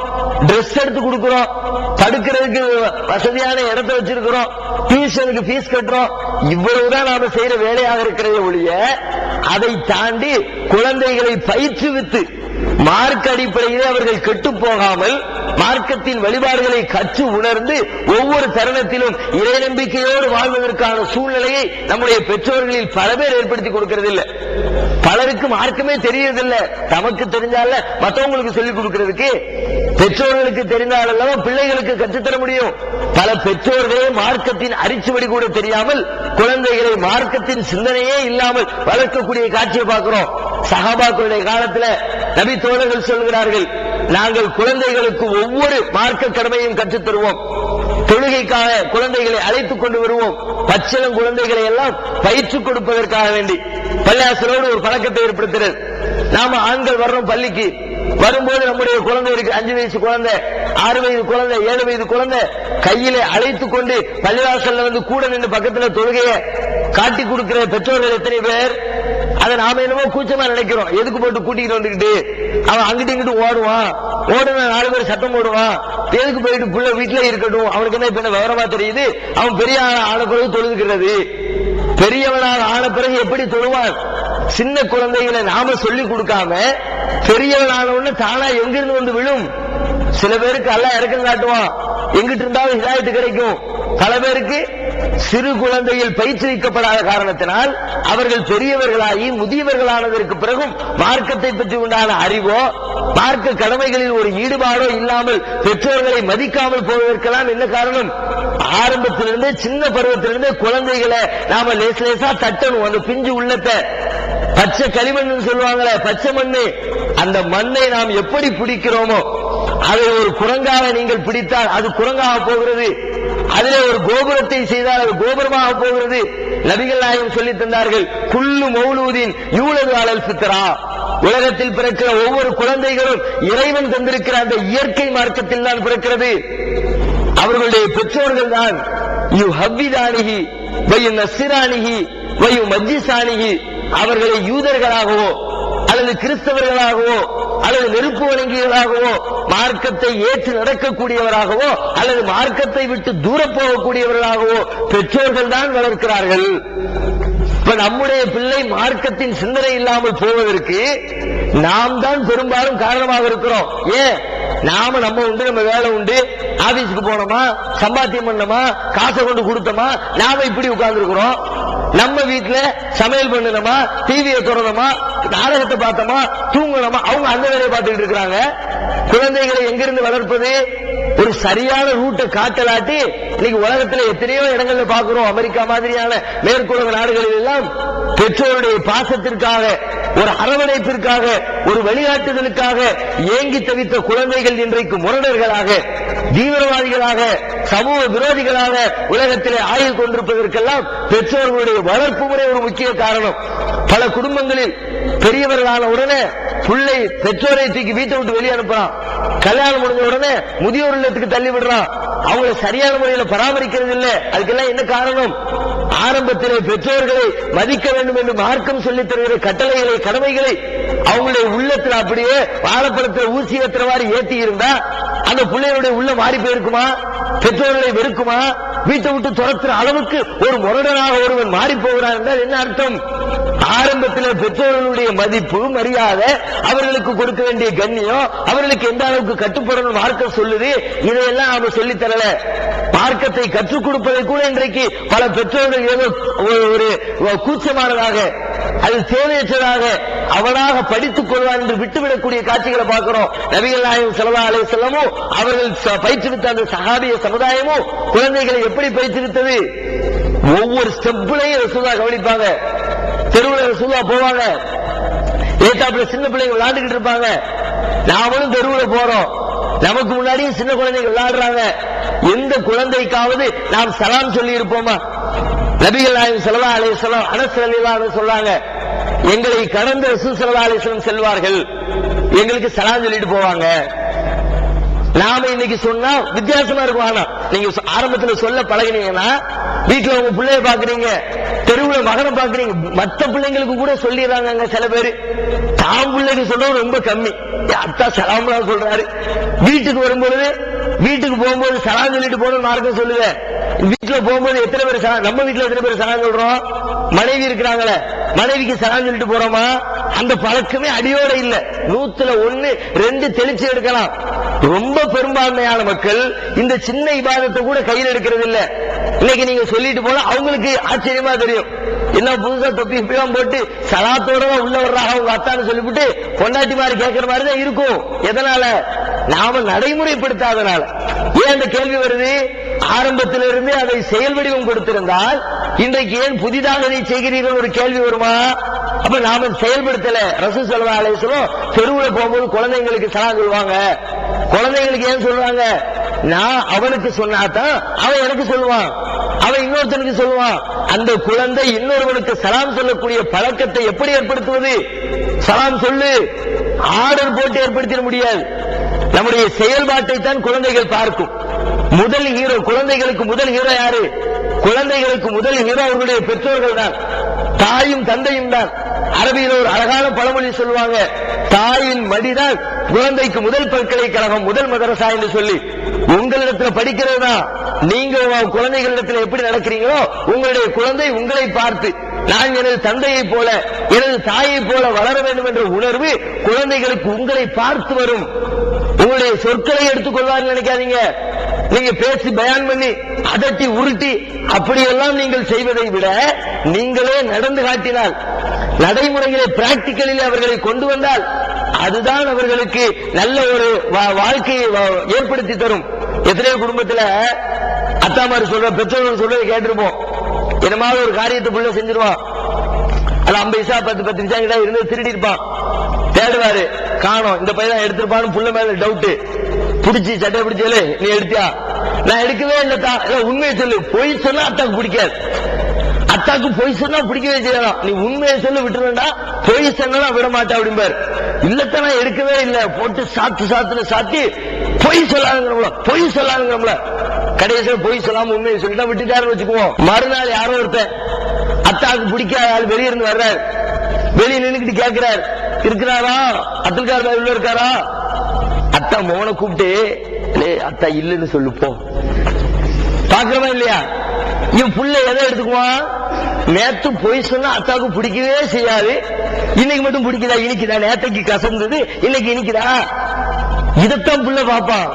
A: டிரெஸ் எடுத்து கொடுக்கிறோம், படுக்கிறதுக்கு வசதியான இடத்தை வச்சிருக்கிறோம், டியூஷனுக்கு ஃபீஸ் கட்டுறோம். இவ்வளவுதான் நாம செய்யற வேலையாக இருக்கிறத ஒழிய அதை தாண்டி குழந்தைகளை பயிற்றுவித்து மார்க்க அடிப்படையிலே அவர்கள் கெட்டு போகாமல் மார்க்கத்தின் வழிபாடுகளை கற்று உணர்ந்து ஒவ்வொரு தருணத்திலும் இறை நம்பிக்கையோடு வாழ்வதற்கான சூழ்நிலையை நம்முடைய பெற்றோர்களில் பல பேர் ஏற்படுத்தி கொடுக்கிறது இல்லை. பலருக்கு மார்க்கமே தெரியறதில்லை. நமக்கு தெரிஞ்சால மற்றவங்களுக்கு சொல்லிக் கொடுக்கிறதுக்கு, பெற்றோர்களுக்கு தெரிந்தாலும் பிள்ளைகளுக்கு கற்றுத்தர முடியும். பல பெற்றோர்களே மார்க்கத்தின் அரிச்சுவடி கூட தெரியாமல் குழந்தைகளை மார்க்கத்தின் சிந்தனையே இல்லாமல் வளர்க்கக்கூடிய காட்சியை பார்க்கிறோம். சஹாபாக்களுடைய காலத்தில் நபி தோழர்கள் சொல்கிறார்கள், நாங்கள் குழந்தைகளுக்கு ஒவ்வொரு மார்க்க கடமையும் கற்றுத் தருவோம். தொழுகைக்காக குழந்தைகளை அழைத்துக் கொண்டு வருவோம். பச்சிளம் குழந்தைகளை எல்லாம் பயிற்றுக் கொடுப்பதற்காக வேண்டி பள்ளியாசலோடு ஒரு பழக்கத்தை ஏற்படுத்துறது. நாம ஆண்கள் வர்றோம் பள்ளிக்கு, வரும்போது நம்முடைய குழந்தை இருக்கு, 5 வயசு குழந்தை, 6 வயது குழந்தை, 7 வயது குழந்தை, கையில அழைத்துக் கொண்டு பள்ளிவாசல்ல வந்து கூட நின்று பக்கத்துல தொழுகையை காட்டி கொடுக்கிற பெற்றோர்கள் எத்தனை பேர்? அதை நாம என்னமோ கூச்சமா நினைக்கிறோம். எதுக்கு போட்டு கூட்டிட்டு வந்துக்கிட்டு அவன் அங்கிட்டு இங்கிட்டு ஓடுவான், ஓடுனா 4 பேர் சட்டம் போடுவான், எதுக்கு போயிட்டு புள்ள வீட்டுல இருக்கட்டும், அவனுக்கு என்ன இப்ப என்ன விவரமா தெரியுது, அவன் பெரிய ஆன பிறகு தொழுதுகிறது. பெரியவனாக ஆன பிறகு எப்படி தொழுவான்? சின்ன குழந்தைகளை நாம சொல்லிக் கொடுக்காம பெரியவனான உடனே தானா எங்கிருந்து வந்து விழும். சில பேருக்கு அல்லாஹ் இறக்கம் காட்டுவான், எங்கிட்டு இருந்தாலும் ஹிதாயத்து கிடைக்கும். பல பேருக்கு சிறு குழந்தையில் பயிற்றுவிக்கப்படாத காரணத்தினால் அவர்கள் பெரியவர்களாகி முதியவர்களானதற்கு பிறகும் மார்க்கத்தை பற்றி உண்டான அறிவோ மார்க்க கடமைகளில் ஒரு ஈடுபாடோ இல்லாமல் பெற்றோர்களை மதிக்காமல் போவதற்கெல்லாம் என்ன காரணம்? ஆரம்பத்திலிருந்து சின்ன பருவத்திலிருந்து குழந்தைகளை நாம லேசா லேசா தட்டணும். அந்த பிஞ்சு உள்ளத்தை பச்சை களிமண் சொல்லுவாங்களே, பச்சை மண்ணு, அந்த மண்ணை நாம் எப்படி பிடிக்கிறோமோ அதை ஒரு குரங்காக நீங்கள் பிடித்தால் அது குரங்காக போகிறது. அதிலே ஒரு கோபுரத்தை செய்தால் அது கோபுரமாக போகிறது. நபிகள் நாயகம் சொல்லி தந்தார்கள், குல்லு மௌலூதின் யூலது அலல் ஃபித்ரா, உலகத்தில் பிறக்கிற ஒவ்வொரு குழந்தைகளும் இறைவன் தந்திருக்கிற அந்த இயற்கை மார்க்கத்தில் தான் பிறக்கிறது. அவர்களுடைய பெற்றோர்கள் தான் யு ஹவ்விதானிகி வயு நஸ்ரானிகி வயு மஜ்ஜிசானிகி, அவர்களை யூதர்களாகவோ அல்லது கிறிஸ்தவர்களாகவோ அல்லது நெருப்பு வணங்கிகளாகவோ மார்க்கத்தை ஏற்று நடக்கக்கூடியவராகவோ அல்லது மார்க்கத்தை விட்டு தூர போகக்கூடியவர்களாகவோ பெற்றோர்கள் தான் வளர்க்கிறார்கள். இப்ப நம்முடைய பிள்ளை மார்க்கத்தின் சிந்தனை இல்லாமல் போவதற்கு நாம் தான் பெரும்பாலும் காரணமாக இருக்கிறோம். ஏன்? நாம நம்ம உண்டு, நம்ம வேலை உண்டு, ஆபீஸ்க்கு போனோமா, சம்பாத்தியம் பண்ணோமா, காசை கொண்டு கொடுத்தோமா, நாம இப்படி உட்கார்ந்து இருக்கிறோம். நம்ம வீட்டுல சமையல் பண்ணணுமா, டிவியை திறந்தோமா, நாடகத்தை பார்த்தோமா, தூங்கணுமா, அவங்க அந்த வேலையை பார்த்துட்டு இருக்கிறாங்க. குழந்தைகளை எங்கிருந்து வளர்ப்பது? ஒரு சரியான ரூட்டை காட்டலாட்டி இன்னைக்கு உலகத்தில் எத்தனையோ இடங்கள்ல பார்க்கிறோம். அமெரிக்கா மாதிரியான மேற்குலக நாடுகளில் எல்லாம் பெற்றோருடைய பாசத்திற்காக, ஒரு அரவணைப்பிற்காக, ஒரு வழிகாட்டுதலுக்காக ஏங்கி தவித்த குழந்தைகள் இன்றைக்கு முரடர்களாக, தீவிரவாதிகளாக, சமூக விரோதிகளாக உலகத்திலே ஆயுள் கொண்டிருப்பதற்கெல்லாம் பெற்றோர்களுடைய வளர்ப்பு முறை ஒரு முக்கிய காரணம். பல குடும்பங்களில் பெரியவர்களான உடனே பிள்ளை பெற்றோரை தூக்கி வீட்டை விட்டு வெளியே அனுப்புறான். கல்யாணம் முடிஞ்ச உடனே முதியோர் இல்லத்துக்கு தள்ளி விடுறான். அவங்களை சரியான முறையில் பராமரிக்கிறது இல்லை. அதுக்கெல்லாம் என்ன காரணம்? ஆரம்பத்திலே பெற்றோர்களை மதிக்க வேண்டும் என்று மார்க்கம் சொல்லித் தருகிற கட்டளைகளை, கடமைகளை அவங்களுடைய உள்ளத்தில் அப்படியே வாழைப்பழத்தில் ஊசி ஏற்றுறவாறு ஏற்றி இருந்தா அந்த பிள்ளைகளுடைய உள்ள மாறி போயிருக்குமா? பெற்றோர்களை வெறுக்குமா? வீட்டை விட்டு துரத்துற அளவுக்கு ஒரு முரடனாக ஒருவன் மாறி போகிறார் என்றால் என்ன அர்த்தம்? ஆரம்பத்தில் பெற்றோர்களுடைய மதிப்பு, மரியாதை, அவர்களுக்கு கொடுக்க வேண்டிய கண்ணியம், அவர்களுக்கு எந்த அளவுக்கு கட்டுப்படணும் மார்க்கம் சொல்லுது. இதையெல்லாம் நாம சொல்லித் தரல. மார்க்கத்தை கற்றுக் கொடுப்பதை கூட இன்றைக்கு பல பெற்றோர்கள் ஏதோ ஒரு கூச்சமானதாக, அது தேவையற்றதாக, அவனாக படித்துக் கொள்வான் என்று விட்டுவிடக்கூடிய காட்சிகளை பார்க்கிறோம். நபிகள் நாயகம் ஸல்லல்லாஹு அலைஹி வஸல்லம் அவர்கள் பயிற்றுவித்த அந்த சஹாபிய சமுதாயமும் குழந்தைகளை எப்படி பயிற்றுவித்தது? ஒவ்வொரு ஸ்டெப்லையும் ரசூலுல்லாஹ் கவனிப்பாங்க. தெருவில் ரசூலுல்லாஹ் போவாங்க, ஏத்தாப்புல சின்ன பிள்ளைங்க விளையாண்டுகிட்டு இருப்பாங்க. நாமளும் தெருவில் போறோம், நமக்கு முன்னாடியும் சின்ன குழந்தைங்க விளையாடுறாங்க. எந்த குழந்தைக்காவது நாம் சலாம் சொல்லி இருப்போமா? நபிகள் நாயகம் ஸல்லல்லாஹு அலைஹி வஸல்லம் அனஸ் ரலியல்லாஹு அன்ஹு சொல்றாங்க, எங்களை கடந்த ரசூல் ஸல்லல்லாஹு அலைஹி வஸல்லம் செல்வார்கள், எங்களுக்கு சலாம் சொல்லிட்டு போவாங்க. நாம இன்னைக்கு சொன்னா வித்தியாசமா இருக்கும். ஆனா நீங்க ஆரம்பத்தில் சொல்ல பழகினீங்கன்னா வீட்டுல உங்க பிள்ளைய பாக்குறீங்க, தெருவுல மகனை பாக்குறீங்க, மத்த பிள்ளைங்களுக்கு கூட சொல்லிடுறாங்க சில பேரு. தாம் பிள்ளைக்கு சொல்றது ரொம்ப கம்மி. அத்தா சலாம்லா சொல்றாரு. வீட்டுக்கு வரும்பொழுது, வீட்டுக்கு போகும்போது சலாம் சொல்லிட்டு போகணும் மார்க்கம் சொல்லுங்க. வீட்டுல போகும்போது எத்தனை பேர் சலாம், நம்ம வீட்டுல எத்தனை பேர் சலாம் சொல்றோம்? மனைவி இருக்கிறாங்களே, மனைவிக்கு சலாம் சொல்லிட்டு போறோமா? அந்த பழக்கமே அடியோட இல்ல. 100ல 1 2 தெளிச்சு எடுக்கலாம். ரொம்ப பெரும்பான்மையான மக்கள் இந்த சின்ன இபாதத்தை கூட கையில் எடுக்கிறது இல்ல. இன்னைக்கு நீங்க சொல்லிட்டு போனா அவங்களுக்கு ஆச்சரியமா தெரியும். என்ன புதுசா தொப்பி போட்டு சலாத்தோட உள்ள வர்றாங்க அவங்க அத்தான்னு சொல்லிவிட்டு பொண்டாட்டி மாதிரி கேட்கிற மாதிரி தான் இருக்கும். எதனால? நாம நடைமுறைப்படுத்தாதனால. ஏன் அந்த கேள்வி வருது? ஆரம்பத்திலிருந்து அதை செயல் வடிவம் கொடுத்திருந்தால் இன்றைக்கு ஏன் புதிதாக அதை செய்கிறீர்கள் ஒரு கேள்வி வருமா? அப்ப நாம செயல்படுத்தல. ரசூல் ஸல்லல்லாஹு அலைஹி வஸல்லம் தெருவுல போகும்போது குழந்தைங்களுக்கு சலாம் சொல்லுவாங்க. குழந்தைங்களுக்கு ஏன் சொல்றாங்க? நான் அவனுக்கு சொன்னாதான் அவன் எனக்கு சொல்லுவான், அவன் இன்னொருத்தனுக்கு சொல்லுவான். அந்த குழந்தை இன்னொருவனுக்கு சலாம் சொல்லக்கூடிய பழக்கத்தை எப்படி ஏற்படுத்துவது? சலாம் சொல்லு ஆர்டர் போட்டு ஏற்படுத்திட முடியாது. நம்முடைய செயல்பாட்டை தான் குழந்தைகள் பார்க்கும். முதல் ஹீரோ, குழந்தைகளுக்கு முதல் ஹீரோ யாரு? குழந்தைகளுக்கு முதல் ஹீரோ அவர்களுடைய பெற்றோர்கள் தான், தாயும் தந்தையும் தான். அரபியில் ஒரு அழகான பழமொழி சொல்லுவாங்க, தாயின் மடிதான் குழந்தைக்கு முதல் பல்கலைக்கழகம், முதல் மதரசா என்று சொல்லி. உங்களிடத்துல படிக்கிறதா நீங்க குழந்தைகளிடத்துல எப்படி நடக்கிறீங்களோ உங்களுடைய குழந்தை உங்களை பார்த்து நான் எனது தந்தையை போல எனது தாயை போல வளர வேண்டும் என்ற உணர்வு குழந்தைகளுக்கு உங்களை பார்த்து வரும். உங்களுடைய சொற்களை எடுத்துக்கொள்வார்கள் நினைக்காதீங்க. நீங்க பேசி பயான் பண்ணி அதட்டி உருட்டி அப்படியெல்லாம் நீங்கள் செய்வதை விட நீங்களே நடந்து காட்டினால், நடைமுறைகளை பிராக்டிக்கலில் அவர்களை கொண்டு வந்தால் அதுதான் அவர்களுக்கு நல்ல ஒரு வாழ்க்கையை ஏற்படுத்தி தரும். எத்தனையோ குடும்பத்துல அத்தாமாரு சொல்ற, பெற்றோர்கள் சொல்றதை கேட்டிருப்போம். என்னமாவது ஒரு காரியத்தை புள்ள செஞ்சிருவான், அது 50 பைசா 10 பைசா கிட்ட இருந்து திருடி இருப்பான். தேடுவாரு, காணோம், இந்த பையன் எடுத்திருப்பான்னு புள்ள மேல டவுட். பிடிச்சி சட்டை பிடிச்சல, நீ எடுத்தியா? நான் எடுக்கவே இல்லத்தா. உண்மையை சொல்லு. பொய் சொன்னா அத்தாக்கு பிடிக்காது. அத்தாக்கு பொய் சொன்னா பிடிக்கவே செய்யலாம். நீ உண்மையை சொல்லி விட்டுருந்தா பொய் சொன்னா விட மாட்டா அப்படிம்பாரு. இல்லத்த நான் எடுக்கவே இல்லை போட்டு சாத்தி பொய் சொல்லாதுங்கிறோம்ல, பொய் சொல்லாதுங்கிறோம்ல. கடைசியில் பொய் சொல்லாம உண்மையை சொல்லிட்டா விட்டுட்டாருன்னு வச்சுக்குவோம். மறுநாள் யாரோ ஒருத்தன் அத்தாக்கு பிடிக்காத ஆள் வெளியே இருந்து வர்றாரு. வெளியே நின்றுக்கிட்டு கேட்கிறார், இருக்கிறாரா அப்துல்கார் உள்ள இருக்காரா? அத்தா மோனை கூப்பிட்டு, அத்தா இல்லன்னு சொல்லுப்போ. பாக்குறவா இல்லையா? இவன் புள்ள எதை எடுத்துக்குவான்? நேத்து பொய் சொன்னா அத்தாவுக்கு பிடிக்கவே செய்யாது, இன்னைக்கு மட்டும் பிடிக்குதா? இனிக்குதா? நேத்தைக்கு கசந்தது இன்னைக்கு இனிக்குதா? இதத்தான் புள்ள பாப்பான்.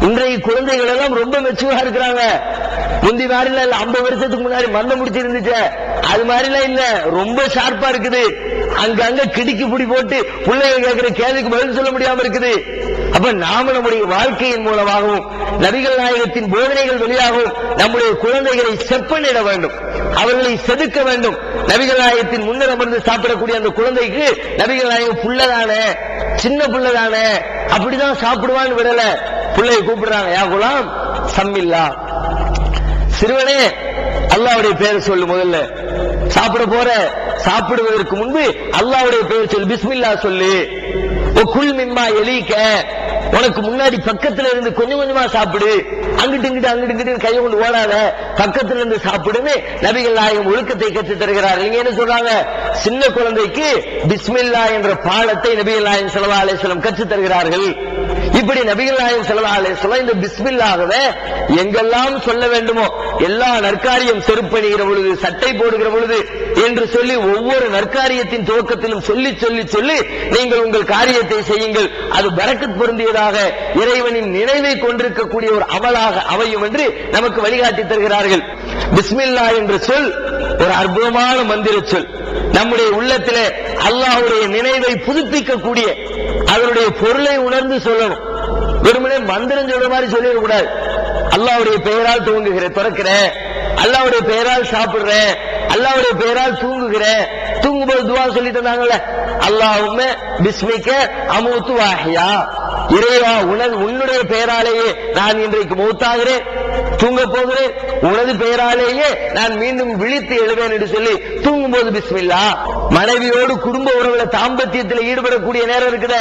A: இன்றைய குழந்தைகள் எல்லாம் ரொம்ப மெச்சூரா இருக்கிறாங்க. முந்தி மாதிரிலாம் இல்ல. 50 வருஷத்துக்கு முன்னாடி மந்த முடிச்சு இருந்துச்சு, அது மாதிரிலாம் இல்ல. ரொம்ப ஷார்ப்பா இருக்குது. அங்கங்க கிடிக்கு புடி போட்டு பிள்ளைங்க கேட்கிற கேள்விக்கு பதில் சொல்ல முடியாம இருக்குது. அப்ப நாம நம்முடைய வாழ்க்கையின் மூலமாகவும் நபிகள் நாயகத்தின் போதனைகள் வழியாகவும் நம்முடைய குழந்தைகளை செப்பனிட வேண்டும், அவர்களை செதுக்க வேண்டும். நபிகள் நாயகத்தின் முன்னர் அமர்ந்து சாப்பிடக்கூடிய அந்த குழந்தைக்கு நபிகள் நாயகம் புள்ளதானே, சின்ன புள்ளதானே, அப்படிதான் சாப்பிடுவான்னு விடல. பிள்ளையை கூப்பிடுறாங்க, யா குலாம் சம்மில்லா, சிறுவனே அல்லாஹ்வுடைய பெயர் சொல்லு. முதல்ல சாப்பிட போற, சாப்பிடுவதற்கு முன்பு அல்லாஹ்வுடைய பெயர் சொல்லு, பிஸ்மில்லா சொல்லு. குல் மிம்மா எலீக்க, உனக்கு முன்னாடி பக்கத்துல இருந்து கொஞ்சம் கொஞ்சமா சாப்பிடு, அங்கிட்டு இங்கிட்டு கையை கொண்டு ஓடாத, பக்கத்துல இருந்து சாப்பிடுன்னு நபிகள் நாயகம் ஒழுக்கத்தை கற்றுத் தருகிறார். நீங்க என்ன சொல்றாங்க? சின்ன குழந்தைக்கு பிஸ்மில்லா என்ற பாடத்தை நபிகள் நாயகம் ஸல்லல்லாஹு அலைஹி வஸல்லம் கற்றுத் தருகிறார்கள். இப்படி நபிகள் நாயகம் ஸல்லல்லாஹு அலைஹி வஸல்லம் இந்த பிஸ்மில்லாஹ்வை எங்கெல்லாம் சொல்ல வேண்டுமோ, எல்லா நற்காரியம் செருப்பணிகிற பொழுது, சட்டை போடுகிற பொழுது என்று சொல்லி ஒவ்வொரு நற்காரியத்தின் துவக்கத்திலும் சொல்லி சொல்லி சொல்லி நீங்கள் உங்கள் காரியத்தை செய்யுங்கள், அது பரக்கத் பொருந்தியதாக இறைவனின் நினைவை கொண்டிருக்கக்கூடிய ஒரு அமலாக அமையும் என்று நமக்கு வழிகாட்டி தருகிறார்கள். பிஸ்மில்லா என்ற சொல் ஒரு அற்புதமான மந்திர சொல். நம்முடைய உள்ளத்திலே அல்லாஹ்வுடைய நினைவை புதுப்பிக்கக்கூடிய, அதனுடைய பொருளை உணர்ந்து சொல்லணும். வெறுமனே மந்திரம் சொல்ற மாதிரி சொல்லிடக்கூடாது. அல்லாஹ்வுடைய பெயரால் துவங்குகிறேன், திறக்கிறேன், அல்லாஹ்வுடைய பெயரால் சாப்பிடுறேன், அல்லாஹ்வுடைய பெயரால் தூங்குகிறேன். தூங்கும்போது துவா சொல்லி தந்தாங்கல்ல, அல்லாஹும்ம பிஸ்மிக அமூத்து வாஹியா, இறைவா உன்னுடைய பெயராலேயே நான் இன்றைக்கு மௌத்தாகிறேன், தூங்க போகிறேன், உனது பெயராலேயே நான் மீண்டும் விழித்து எழுவேன் என்று சொல்லி தூங்கும்போது பிஸ்மில்லா. மனைவியோடு குடும்ப உறவுல தாம்பத்தியத்தில் ஈடுபடக்கூடிய நேரம் இருக்குத,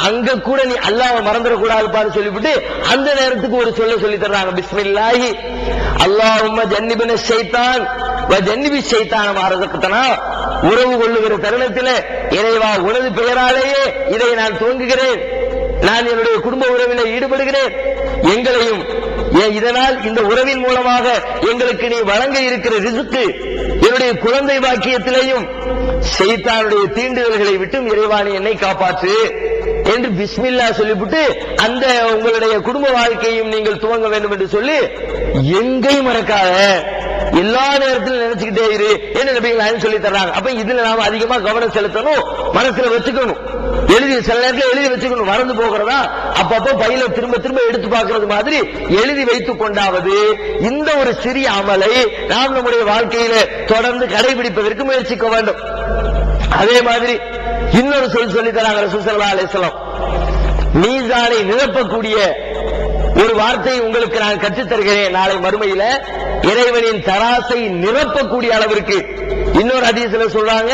A: அங்க கூட நீ அல்லாஹ்வை மறந்துடக்கூடாதுப்பான்னு சொல்லிவிட்டு அந்த நேரத்துக்கு ஒரு சொல்லி தர்றாங்க. பிஸ்மில்லாஹி அல்லாஹும்ம ஜன்னிபின ஷைத்தான் வ ஜன்னிபி ஷைத்தான மா ரஸக்தனா. உறவு கொள்ளுகிற தருணத்தில் இறைவா உனது பெயராலேயே இதை நான் துவங்குகிறேன், நான் என்னுடைய குடும்ப உறவில் ஈடுபடுகிறேன், எங்களையும் இதனால் இந்த உறவின் மூலமாக எங்களுக்கு நீ வழங்க இருக்கிற ரிசுக்கு என்னுடைய குழந்தை பாக்கியத்திலேயும் ஷைத்தானுடைய தீண்டுதல்களை விட்டும் இறைவாணி என்னை காப்பாற்று என்று பிஸ்மில்லா சொல்லிவிட்டு அந்த உங்களுடைய குடும்ப வாழ்க்கையும் நீங்கள் துவங்க வேண்டும் என்று சொல்லி எங்கேயும் மறக்காத, எல்லா நேரத்திலும் நினைச்சுக்கிட்டே இரு என்று நபிகள் சொல்லி தர்றாங்க. அப்ப இதுல நாம அதிகமா கவனம் செலுத்தணும், மனசுல வச்சுக்கணும், எழுதி சில நேரத்தில் எழுதி வச்சுக்கணும். மறந்து போகிறதா அப்பப்போ பையில திரும்ப திரும்ப எடுத்து பார்க்கிறது மாதிரி எழுதி வைத்துக் கொண்டாவது இந்த ஒரு சிறிய அமலை நாம் நம்முடைய வாழ்க்கையில தொடர்ந்து கடைபிடிப்பதற்கு முயற்சிக்க வேண்டும். அதே மாதிரி இன்னொரு சொல்லி தராங்க ரசூல் ஸல்லல்லாஹு அலைஹி வஸல்லம், மீசானை நிரப்பக்கூடிய ஒரு வார்த்தையை உங்களுக்கு நான் கற்றுத் தருகிறேன். நாளை மறுமையில இறைவனின் தராசை நிரப்பக்கூடிய அளவிற்கு இன்னொரு ஹதீஸ்ல சொல்றாங்க,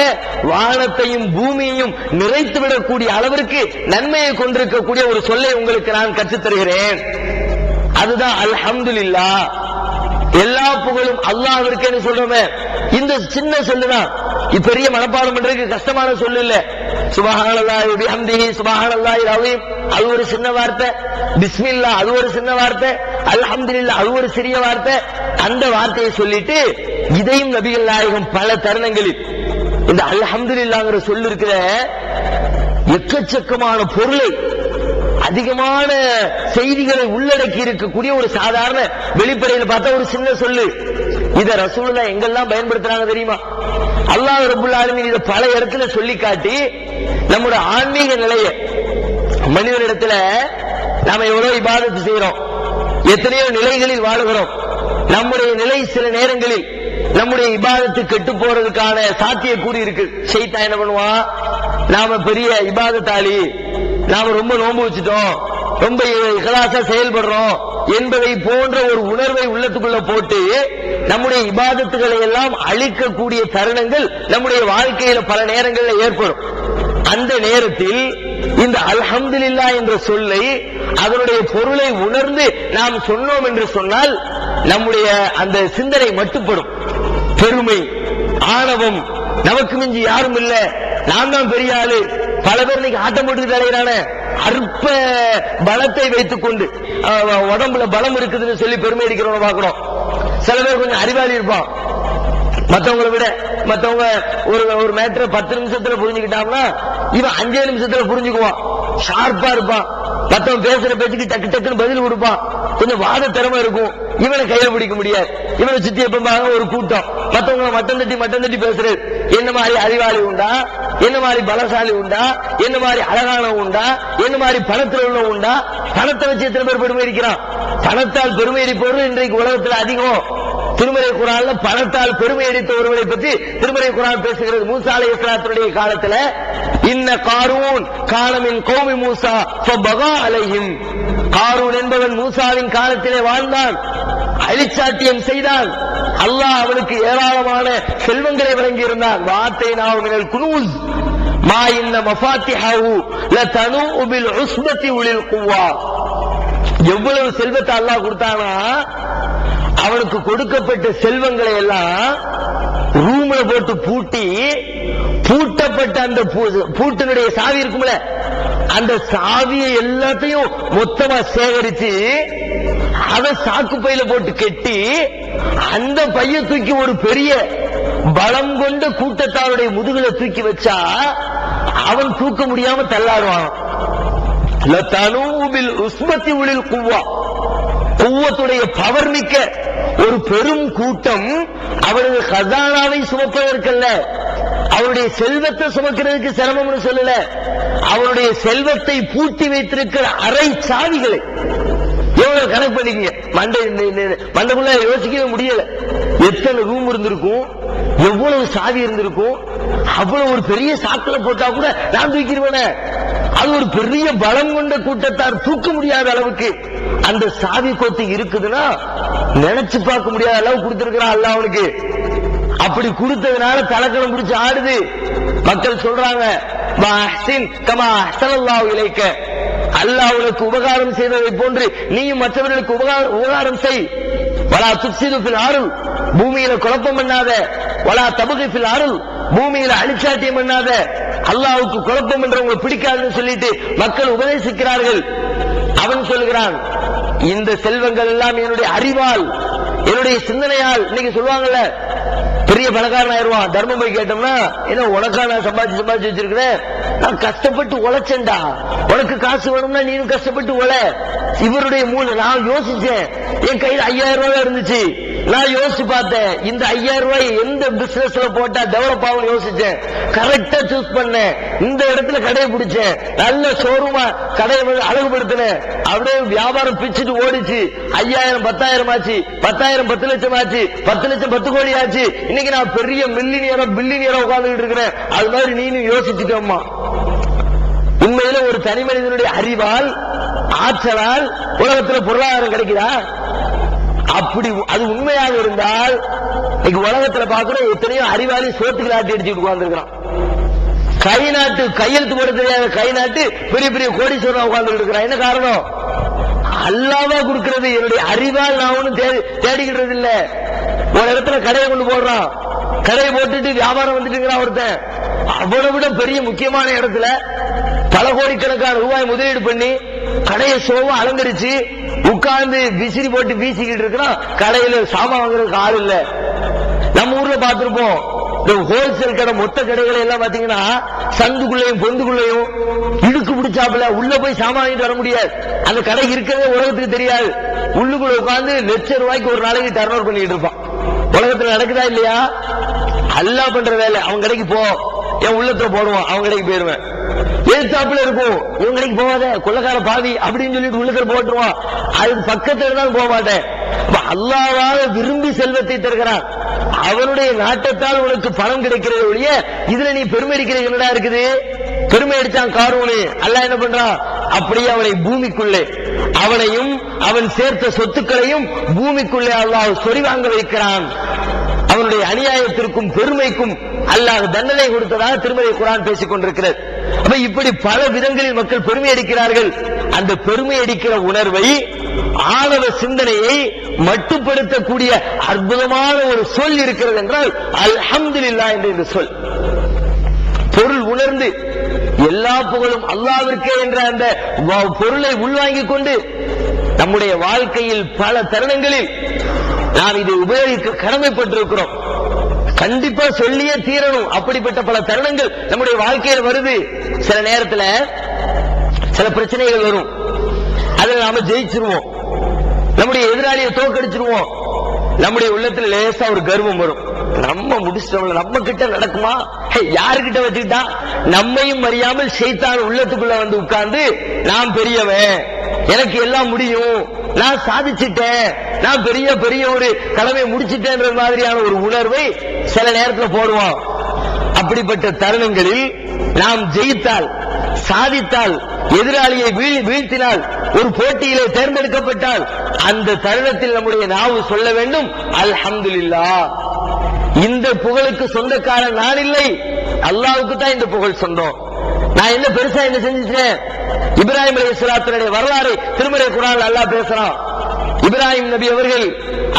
A: வானத்தையும் பூமியையும் நிறைத்து விடக்கூடிய அளவிற்கு நன்மையை கொண்டிருக்கக்கூடிய ஒரு சொல்லை உங்களுக்கு நான் கற்றுத் தருகிறேன். அதுதான் அல்ஹம்துலில்லாஹ். எல்லா புகழும் அல்லாஹ்விற்கே சொல்றோமே, இந்த சின்ன சொல்லுதான் பெரிய மனப்பாடம் பண்றதுக்கு கஷ்டமான சொல்லு இல்ல. சுப்ஹானல்லாஹி வ பிஹம்திஹி சுப்ஹானல்லாஹில் அஸீம் அது ஒரு சின்ன வார்த்தை, பிஸ்மில்லாஹ் அது ஒரு சின்ன வார்த்தை, அல்ஹம்துலில்லாஹ் அது ஒரு சிறிய வார்த்தை. அந்த வார்த்தையை சொல்லிட்டு இதையும் நபிகள் நாயகம் பல தருணங்களில் இந்த அல்ஹம்துலில்லாஹ்ங்கற சொல்லு இருக்கிற எக்கச்சக்கமான பொருளை அதிகமான செய்திகளை உள்ளடக்கி இருக்கக்கூடிய ஒரு சாதாரண வெளிப்படையில் பார்த்தா ஒரு சின்ன சொல்லு. இத ரசூலுல்லாஹ் எங்கெல்லாம் பயன்படுத்துறாங்க தெரியுமா? அல்லாஹ் ரப்பல் ஆலமீன் இத பல இடத்துல சொல்லி காட்டி நம்முடைய ஆன்மீக நிலையை மனிதனிடத்துல நாம எவ்வளவு இபாதத்து செய்யறோம், எத்தனையோ நிலைகளில் வாழுகிறோம். நம்முடைய நிலை சில நேரங்களில் நம்முடைய இபாதத்து கெட்டு போறதுக்கான சாத்தியக்கூறு இருக்கு. ஷைத்தான் என்ன பண்ணுவான், நாம பெரிய இபாதத்தாளி, நாம ரொம்ப நோன்பு வச்சுட்டோம், ரொம்ப இஹ்லாஸா செயல்படுறோம் என்பதை போன்ற ஒரு உணர்வை உள்ளத்துக்குள்ள போட்டு நம்முடைய இபாதத்துகளை எல்லாம் அழிக்கக்கூடிய தருணங்கள் நம்முடைய வாழ்க்கையில பல நேரங்களில் ஏற்படும். அந்த நேரத்தில் இந்த அல்ஹம்துலில்லாஹ் என்ற சொல்லை அதனுடைய பொருளை உணர்ந்து நாம் சொன்னோம் என்று சொன்னால் நம்முடைய அந்த சிந்தனை மட்டுப்படும். பெருமை, ஆணவம், நமக்கு மிஞ்சி யாரும் இல்ல, நான் தான் பெரிய ஆளு. பல பேர் இன்னைக்கு ஆட்டம் போட்டு அலைகிறான அற்ப பலத்தை வைத்துக் கொண்டு உடம்புல பலம் இருக்குதுன்னு சொல்லி பெருமை அடிக்கிறவங்க பார்க்கிறோம். சில பேர் கொஞ்சம் அறிவாளி இருப்பான், மற்றவங்களை விட மற்றவங்க ஒரு மேட்டரை 10 நிமிஷத்துல புரிஞ்சுக்கிட்டாங்கன்னா இவன் 5 நிமிஷத்துல புரிஞ்சுக்குவான், ஷார்ப்பா இருப்பான், மற்றவன் பேசுற பேச்சுக்கு டக்கு டக்குன்னு பதில் கொடுப்பான், கொஞ்சம் வாத திறமை இருக்கும். இவனை கையில பிடிக்க முடியாது. இவனை சுத்தி எப்ப ஒரு கூட்டம் மற்றவங்க மட்டம் தட்டி பேசுறது. என்ன மாதிரி அறிவாளி உண்டா, என்ன மாதிரி பலசாலி உண்டா, என்ன மாதிரி அழகான உண்டா, என்ன மாதிரி பணத்தில் உள்ள உண்டா? பணத்தை வச்சு எத்தனை பேர் பெருமை இருக்கிறான்? பணத்தால் பெருமை அடிப்பவர்கள் இன்றைக்கு உலகத்தில் அதிகம். திருமறை குர்ஆன்ல பணத்தால் பெருமை அடித்த ஒருவரை பற்றி திருமறை குர்ஆன் பேசுகிறது. மூசா அலைஹிஸ்ஸலாத்துடைய காலத்துல இன்ன காரூன் கான மின் கௌமி மூசா ஃபபகா அலைஹிம். காரூன் என்பவன் மூசாவின் காலத்திலே வாழ்ந்தான், அழிச்சாட்டியம் செய்தான். அல்லாஹ் அவனுக்கு ஏராளமான செல்வங்களை வழங்கி இருந்தான். வாத்தைனாஹு மினல் குனூஸ் மா இன்ன மஃபாத்திஹு லதனூ பில் உஸ்பத்தி உலில் குவ்வா. எவ்வளவு செல்வத்தை அல்லாஹ் கொடுத்தானா, அவனுக்கு கொடுக்கப்பட்ட செல்வங்களை எல்லாம் ரூம்ல போட்டு பூட்டி, பூட்டப்பட்ட அந்த பூட்டினுடைய சாவி இருக்கும்ல, அந்த சாவியை எல்லாத்தையும் மொத்தமா சேகரிச்சு அதை சாக்கு பையில போட்டு கெட்டி அந்த பைய தூக்கி ஒரு பெரிய பலம் கொண்ட கூட்டத்தாருடைய முதுகுல தூக்கி வச்சா அவன் தூக்க முடியாம தள்ளாடுவான். குவ்வத்துடைய பவர் மிக்க ஒரு பெரும் கூட்டம் அவரது கசானாவை சுமப்பதற்கல்ல, அவருடைய செல்வத்தை சுமக்கிறதுக்கு சிரமம்னு சொல்லல, அவருடைய செல்வத்தை பூட்டி வைத்திருக்கிற அரை சாவிகளை எவ்வளவு கணக்கு பண்ணிக்கீங்க. மண்டைக்குள்ள யோசிக்கவே முடியல. எத்தனை ரூம் இருந்திருக்கும், எவ்வளவு சாவி இருந்திருக்கும். அவ்வளவு ஒரு பெரிய சாக்கில போட்டா கூட நான் தூக்கிடுவேனே, அது ஒரு பெரிய பலம் கொண்ட கூட்டத்தார் தூக்க முடியாத அளவுக்கு அந்த சாவி கோத்து இருக்குதுன்னா நினைச்சு பார்க்க முடியாத அளவு கொடுத்திருக்கிறான் அல்லாஹ் அவனுக்கு. அப்படி கொடுத்ததுனால தலக்கணம் பிடிச்சு ஆடுது. மக்கள் சொல்றாங்க, அல்லாஹ் உனக்கு உபகாரம் செய்ததை போன்று நீயும் மற்றவர்களுக்கு உபகாரம் செய். வலா துஃப்ஸிது ஃபில் அர்ள், பூமியில குழப்பம் பண்ணாத. வலா தபகி ஃபில் அர்ள், பூமியில அழிச்சாட்டியம் பண்ணாத. அல்லாஹ்வுக்கு குழப்பம் என்றவங்க பிடிக்காதுன்னு சொல்லிட்டு மக்கள் உபதேசிக்கிறார்கள். அவன் சொல்லுகிறான், இந்த செல்வங்கள் எல்லாம் என்னுடைய அறிவால், என்னுடைய சிந்தனையால். இன்னைக்கு சொல்லுவாங்கல்ல, பெரிய பணக்காரன் ஆயிடுவான். தர்மம் போய் கேட்டோம்னா, என்ன உனக்கா நான் சம்பாதிச்சு வச்சிருக்கிறேன், நான் கஷ்டப்பட்டு உழைச்சேன்டா, உனக்கு காசு வேணும்னா நீனும் கஷ்டப்பட்டு உழை. இவருடைய மூணு நான் யோசிச்சேன், என் கையில் 5000 ரூபாய் இருந்துச்சு. நான் யோசிச்சு பார்த்தேன், இந்த 5000 ரூபாய் எந்த பிசினஸ்ல போட்டா டெவலப் ஆகும் யோசிச்சேன். கரெக்டா சூஸ் பண்ணேன். இந்த இடத்துல கடையை பிடிச்சேன், நல்ல ஷோரூமா கடையை அழகுபடுத்தினேன். அப்படியே வியாபாரம் பிச்சுட்டு ஓடிச்சு. 5000 10,000 ஆச்சு, 10,000 10 லட்சம் ஆச்சு, 10 லட்சம் 10 கோடி ஆச்சு. இன்னைக்கு நான் பெரிய மில்லினியரா பில்லினியரா உட்கார்ந்துட்டு இருக்கிறேன். அது மாதிரி நீனும் யோசிச்சுட்டோம்மா. உண்மையில ஒரு தனி மனிதனுடைய அறிவால், ஆற்றலால் உலகத்தில் பொருளாதாரம் கிடைக்குதா? அப்படி அது உண்மையாக இருந்தால் இன்னைக்கு உலகத்தில் பார்க்கிறோம், எத்தனையோ அறிவாளி சோத்துக்கு ஆட்டி அடிச்சுட்டு உட்கார்ந்துருக்கிறான். கை நாட்டு கையெழுத்து போட தெரியாத கை நாட்டு பெரிய பெரிய கோடீஸ்வரன் உட்கார்ந்து இருக்கிறான். என்ன காரணம்? அல்லாஹ்வா கொடுக்கிறது. என்னுடைய அறிவால் நான் ஒன்னும் தேடிக்கிறது இல்ல. ஒரு இடத்துல கடையை கொண்டு போடுறான், கடையை போட்டுட்டு வியாபாரம் வந்துட்டுங்கிறான் ஒருத்தன். அவனை விட பெரிய முக்கியமான இடத்துல பல கோடிக்கணக்கான ரூபாய் முதலீடு பண்ணி கடையை சோவா அலங்கரிச்சு உட்கார்ந்து விசிறி போட்டு வீசிக்கிட்டு இருக்கிறான். கடையில சாமான் வாங்குறதுக்கு ஆள் இல்ல. நம்ம ஊர்ல பார்த்திருப்போம், இந்த ஹோல்சேல் கடை மொத்த கடைகளை எல்லாம் பாத்தீங்கன்னா சந்துக்குள்ளையும் பொந்துக்குள்ளையும் இடுக்கு பிடிச்சாப்புல உள்ள போய் சாமான் வாங்கிட்டு வர முடியாது. அந்த கடை இருக்கிறதே உலகத்துக்கு தெரியாது. உள்ளுக்குள்ள உட்கார்ந்து ₹1,00,000 ஒரு நாளைக்கு டர்ன் பண்ணிட்டு இருப்பான். உலகத்துல நடக்குதா இல்லையா? அல்லாஹ் பண்ற வேலை. அவன் கடைக்கு போ, என் உள்ளத்துல போடுவான், அவன் கடைக்கு போயிருவேன். எழுத்தாப்புல இருக்கும், இவன் கடைக்கு போவாத கொள்ளக்கார பாவி அப்படின்னு சொல்லிட்டு உள்ளத்துல போட்டுருவான். அது பக்கத்துல இருந்தாலும் போக மாட்டேன். அல்லாஹ்வால விரும்பி செல்வத்தை தருகிறான். அவனுடைய நாட்டத்தால் உனக்கு பணம் கிடைக்கிறது ஒழிய இதுல நீ பெருமை அடிக்கிறது என்னடா இருக்குது? பெருமை அடிச்சான் காரூனு. அல்லாஹ் என்ன பண்றான்? அப்படியே அவனை பூமிக்குள்ளே, அவனையும் அவன் சேர்த்த சொத்துக்களையும் பூமிக்குள்ளே அல்லாஹ் சொறிவாங்க வைக்கிறான். அவனுடைய அநியாயத்திற்கும் பெருமைக்கும் அல்லாஹ் தண்டனை கொடுத்ததாக திருமறை குர்ஆன் பேசிக் கொண்டிருக்கிறது. அப்ப இப்படி பல விதங்களில் மக்கள் பெருமை அடிக்கிறார்கள். அந்த பெருமை அடிக்கிற உணர்வை, ஆணவ சிந்தனையை மட்டுப்படுத்தக்கூடிய அற்புதமான ஒரு சொல் இருக்கிறது என்றால் அல்ஹம்துலில்லாஹ் என்ற இந்த சொல். பொருள் உணர்ந்து எல்லா புகழும் அல்லாஹ்விற்கே என்ற அந்த பொருளை உள்வாங்கிக் கொண்டு நம்முடைய வாழ்க்கையில் பல தருணங்களில் நாம் இதை உபயோகிக்க கடமைப்பட்டிருக்கிறோம். கண்டிப்பா சொல்லியே தீரணும். அப்படிப்பட்ட பல தருணங்கள் நம்முடைய வாழ்க்கையில் வருது. சில நேரத்தில் சில பிரச்சனைகள் வரும், அதில் நாம ஜெயிச்சிருவோம், நம்முடைய எதிராளியை தோக்கடிச்சிருவோம். நம்முடைய உள்ளத்துல லேசா ஒரு கர்வம் வரும். நம்ம முடிச்சிட்டோம்ல, நம்ம கிட்ட நடக்குமா? யாருக்கிட்ட வச்சுக்கிட்டா? நம்மையும் அறியாமல் ஷைத்தான் உள்ளத்துக்குள்ள வந்து உட்கார்ந்து நான் பெரியவன், எனக்கு எல்லாம் முடியும், நான் சாதிச்சிட்டேன், நான் பெரிய பெரிய ஒரு கடமை முடிச்சிட்டேன்ற மாதிரியான ஒரு உணர்வை சில நேரத்தில் போடுவோம். அப்படிப்பட்ட தருணங்களில் நாம் ஜெயித்தால், சாதித்தால், எதிராளியை வீழ்த்தினால், ஒரு போட்டியிலே தேர்ந்தெடுக்கப்பட்டால் அந்த தருணத்தில் நம்முடைய நாவு சொல்ல வேண்டும் அல்ஹம்துலில்லாஹ். இந்த புகழுக்கு சொந்தக்காரன் நான் இல்லை, அல்லாஹ்வுக்கு தான் இந்த புகழ் சொந்தம். நான் என்ன பெருசா என்ன செஞ்சிட்டேன்? இப்ராஹிம் அலைஹிஸ்ஸலாத்துடைய வரலாறு திருமறை குர்ஆன்ல அல்லாஹ் பேசுறான். இப்ராஹிம் நபி அவர்கள்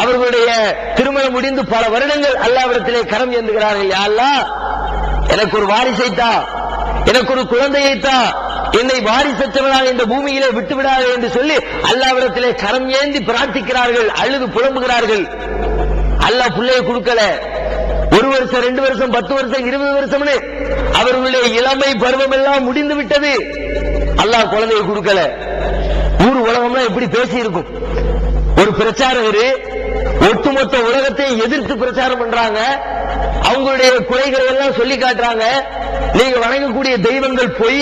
A: அவர்களுடைய திருமணம் முடிந்து பல வருடங்கள் அல்லாஹ்விடத்திலே கரம் ஏந்துகிறார்கள். யா அல்லாஹ், எனக்கு ஒரு வாரிசைத்தா, எனக்கு ஒரு குழந்தையைத்தா, என்னை வாரிசற்றவனாக இந்த பூமியிலே விட்டு விடாது என்று சொல்லி அல்லாஹ்விடத்திலே கரம் ஏந்தி பிரார்த்திக்கிறார்கள், அழுது புலம்புகிறார்கள். அல்லாஹ் பிள்ளையை கொடுக்கல. 1 வருஷம் 2 வருஷம் 10 வருஷம் 20 வருஷம்னு அவர்களுடைய இளமை பருவம் எல்லாம் முடிந்து விட்டது. அல்லாஹ் குழந்தையை கொடுக்கல. ஊர் உலகம்னா எப்படி பேசி இருக்கும்? ஒரு பிரச்சாரகர் ஒட்டுமொத்த உலகத்தை எதிர்த்து பிரச்சாரம் பண்றாங்க. அவங்களுடைய குறைகளை எல்லாம் சொல்லி காட்டுறாங்க. நீங்க வணங்கக்கூடிய தெய்வங்கள் போய்,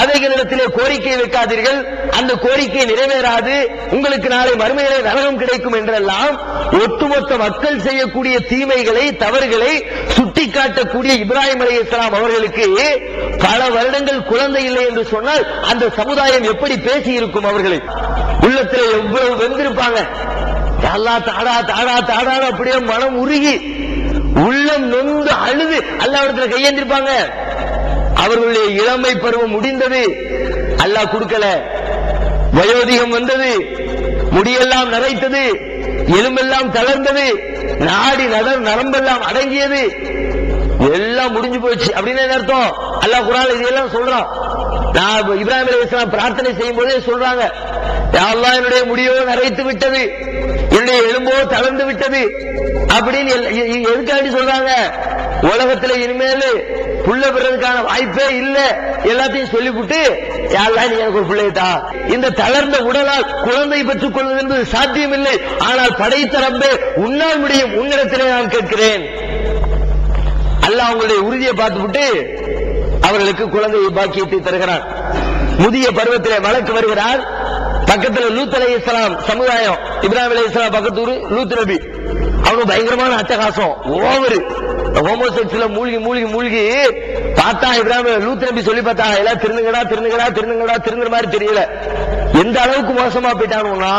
A: அவைகளிடத்திலே கோரிக்கை வைக்காதீர்கள், அந்த கோரிக்கை நிறைவேறாது, உங்களுக்கு நாளை மறுமையிலே நரகம் கிடைக்கும் என்றெல்லாம் ஒட்டுமொத்த மக்கள் செய்யக்கூடிய தீமைகளை, தவறுகளை சுட்டிக்காட்டக்கூடிய இப்ராஹிம் அலைஹிஸ்ஸலாம் அவர்களுக்கு பல வருடங்கள் குழந்தை இல்லை என்று சொன்னால் அந்த சமுதாயம் எப்படி பேசி இருக்கும்? அவர்களை உள்ளத்தில் எவ்வளவு வெந்திருப்பாங்க. தாடா தாடா தாடா தாடா அப்படியே மனம் உருகி உள்ள உள்ளம் நொந்து அழுது அல்லாஹ்விடத்துல கையேந்திருப்பாங்க. அவர்களுடைய இளமை பருவம் முடிந்தது, அல்லாஹ் கொடுக்கல. வயோதிகம் வந்தது, முடியெல்லாம் நரைத்தது, எலும்பெல்லாம் தளர்ந்தது, நாடி நரம்பெல்லாம் அடங்கியது, எல்லாம் முடிஞ்சு போச்சு அப்படின்னு அர்த்தம். அல்லாஹ் குர்ஆன்ல இதெல்லாம் சொல்றான். நான் இப்ராஹிம் அலைஹிஸ்ஸலாம் பிரார்த்தனை செய்யும் போதே சொல்றாங்க, யா அல்லாஹ் என்னுடைய முடியோ நரைத்து விட்டது, என்னுடைய எலும்போ தளர்ந்து விட்டது அப்படின்னு. எதுக்காண்டி சொல்றாங்க? உலகத்துல இனிமேல் புள்ள பெறதுக்கான வாய்ப்பே இல்ல, எல்லாத்தையும் சொல்லிவிட்டு யா அல்லாஹ் நீ எனக்கு ஒரு பிள்ளையதா. இந்த தளர்ந்த உடலால் குழந்தை பெற்றுக் கொள்வது என்பது சாத்தியமில்லை, ஆனால் படைத்த ரப்பே உன்னால் முடியும், உன்னிடத்திலே நான் கேட்கிறேன். அல்லாஹ் அவங்களுடைய உறுதியை பார்த்துவிட்டு அவர்களுக்கு குழந்தையை பாக்கியத்தை தருகிறான். முதிய பருவத்திலே மலக்கு வருகிறார். பக்கத்தில் லூத் அலைஹிஸ்ஸலாம் சமுதாயம், இப்ராஹிம் அலைஹிஸ்ஸலாம் பக்கத்து ஊரு லூத் நபி. அவங்க பயங்கரமான அட்டகாசம், ஓவர் ஹோமோசெக்ஸ்ல மூழ்கி மூழ்கி மூழ்கி பார்த்தா இப்ராஹிம் லூத் நபி சொல்லி பார்த்தா எல்லாம் திருந்துங்கடா திருந்துங்கடா திருந்துங்கடா திருந்துற மாதிரி தெரியல. எந்த அளவுக்கு மோசமா போயிட்டாங்கன்னா,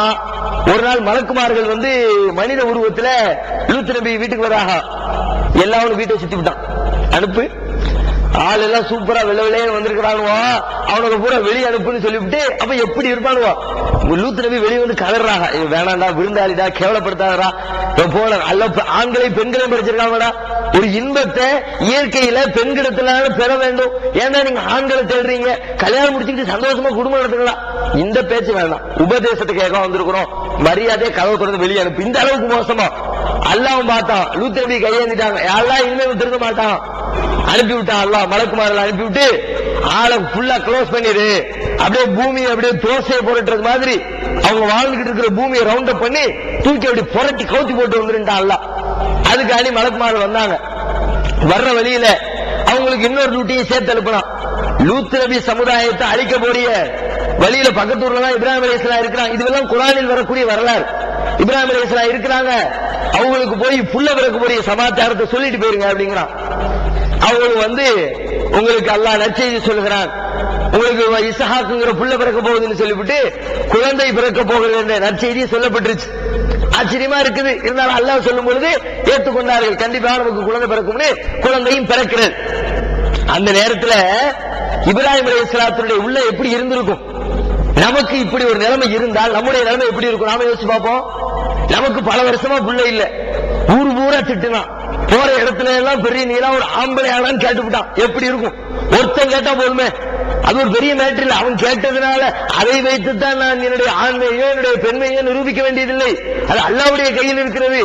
A: ஒரு நாள் மலக்குமார்கள் வந்து மனித உருவத்துல லூத் நபி வீட்டுக்கு வராக, எல்லாரும் வீட்டை சுத்தி விட்டான். அனுப்பு, ஆள் எல்லாம் சூப்பரா வெள்ள வெள்ளையே வந்திருக்கிறானுவா, அவனுக்கு பூரா வெளியே அனுப்புன்னு சொல்லிவிட்டு அப்ப எப்படி இருப்பானுவா. லூத் நபி வெளியே வந்து கதறாக, வேணாண்டா, விருந்தாளிடா, கேவலப்படுத்தாதடா, போல அல்ல ஆண்களை பெண்களையும் படிச்சிருக்காங்கடா. ஒரு இன்பத்தை இயற்கையில பெண்கிடத்துல பெற வேண்டும், ஏன்னா நீங்க ஆண்களை தேடுறீங்க, கல்யாணம் முடிச்சுக்கிட்டு சந்தோஷமா குடும்பம் நடத்துக்கலாம். இந்த பேச்சு வேண்டாம், உபதேசத்தை கேட்க வந்திருக்கிறோம், மரியாதையை கதவை திறந்து வெளியே அனுப்பு. இந்த அளவுக்கு மோசமா அல்லாஹ்வும் பார்த்தான். லூத் நபி கையேந்திட்டாங்க, அல்லாஹ் இனிமே திரும்ப மாட்டான், அனுப்பி விட்டான். அல்லாஹ் மலக்குமார்கள் அனுப்பிவிட்டு ஆளை ஃபுல்லா க்ளோஸ் பண்ணிடு, அப்படியே பூமியை அப்படியே தோசையை புரட்டுறது மாதிரி அவங்க வாழ்ந்துகிட்டு இருக்கிற பூமியை ரவுண்ட் அப் பண்ணி தூக்கி அப்படி புரட்டி கவுத்தி போட்டு வந்துருட்டான் அல்லாஹ். அதுக்காண்டி மலக்குமார்கள் வந்தாங்க. வர்ற வழியில அவங்களுக்கு இன்னொரு டியூட்டியும் சேர்த்து அனுப்பினான். லூத் நபி சமுதாயத்தை அழிக்கக்கூடிய வழியில பக்கத்தூர்ல தான் இப்ராஹிம் அலைஹிஸ்ஸலாம் இருக்கிறாங்க. இதுவெல்லாம் குர்ஆனில் வரக்கூடிய வரலாறு. இப்ராஹிம் அலைஹிஸ்ஸலாம் இருக்கிறாங்க, அவங்களுக்கு போய் புள்ள பிறக்கக்கூடிய சமாச்சாரத்தை சொல்லிட்டு போயிருங்க அப்படிங்கிறான். அவங்களுக்கு வந்து உங்களுக்கு அல்லாஹ் நற்செய்தி சொல்லுகிறான், உங்களுக்கு இஸ்ஹாக்குங்கிற புள்ள பிறக்க போகுதுன்னு சொல்லிவிட்டு குழந்தை பிறக்க போகிறது என்ற நற்செய்தி சொல்லப்பட்டுருச்சு. ஆச்சரியமா இருக்குது. இருந்தாலும் அல்லாஹ் சொல்லும் பொழுது ஏற்றுக்கொண்டார்கள், கண்டிப்பாக நமக்கு குழந்தை பிறக்கும்னு. குழந்தையும் பிறக்கிறது. அந்த நேரத்தில் இப்ராஹிம் அலைஹிஸ்ஸலாத்துடைய உள்ள எப்படி இருந்திருக்கும்? நமக்கு இப்படி ஒரு நிலைமை இருந்தால் நம்முடைய நிலைமை எப்படி இருக்கும்? நாம யோசிச்சு பார்ப்போம். நமக்கு பல வருஷமா புள்ள இல்ல, ஊர் பூரா திட்டுனான், போற இடத்துல எல்லாம் பெரிய நீளா ஒரு ஆம்பளை ஆளான்னு கேட்டுவிட்டான், எப்படி இருக்கும்? ஒருத்தன் கேட்டா போதுமே, அது ஒரு பெரிய மேட்டர் இல்ல. அவன் கேட்டதுனால அதை வைத்துத்தான் நான் என்னுடைய ஆண்மையோ என்னுடைய பெண்மையோ நிரூபிக்க வேண்டியதில்லை. அது அல்லாஹ்வுடைய கையில் இருக்கிறது.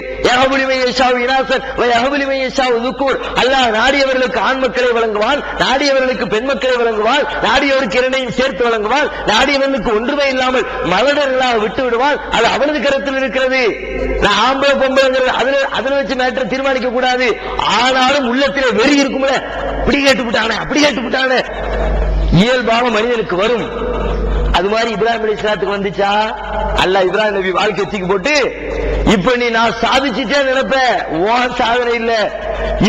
A: அல்லாஹ் நாடியவர்களுக்கு ஆண் மக்களை வழங்குவான், நாடியவர்களுக்கு பெண் மக்களை வழங்குவான், நாடியவருக்கு இரண்டையும் சேர்த்து வழங்குவான், நாடியவனுக்கு ஒன்றுமே இல்லாமல் மலடர்களாக விட்டு விடுவான். அது அவனது கருத்தில் இருக்கிறது. நான் ஆம்பளை பொம்பளைங்கிறது அதுல வச்சு மேட்டர் தீர்மானிக்க கூடாது. ஆனாலும் உள்ளத்திலே வெறி இருக்கும்ல, இப்படி கேட்டுவிட்டானே அப்படி கேட்டுவிட்டானே, இயல்பாக மனிதனுக்கு வரும். அது மாதிரி இப்ராஹிம் அலைஹிஸ்ஸலாத்துக்கு வந்துச்சா? அல்லாஹ் இப்ராஹிம் நபி வாழ்க்கை தூக்கி போட்டு, இப்ப நீ நான் சாதிச்சுட்டே நினைப்ப, உன் சாதனை இல்ல,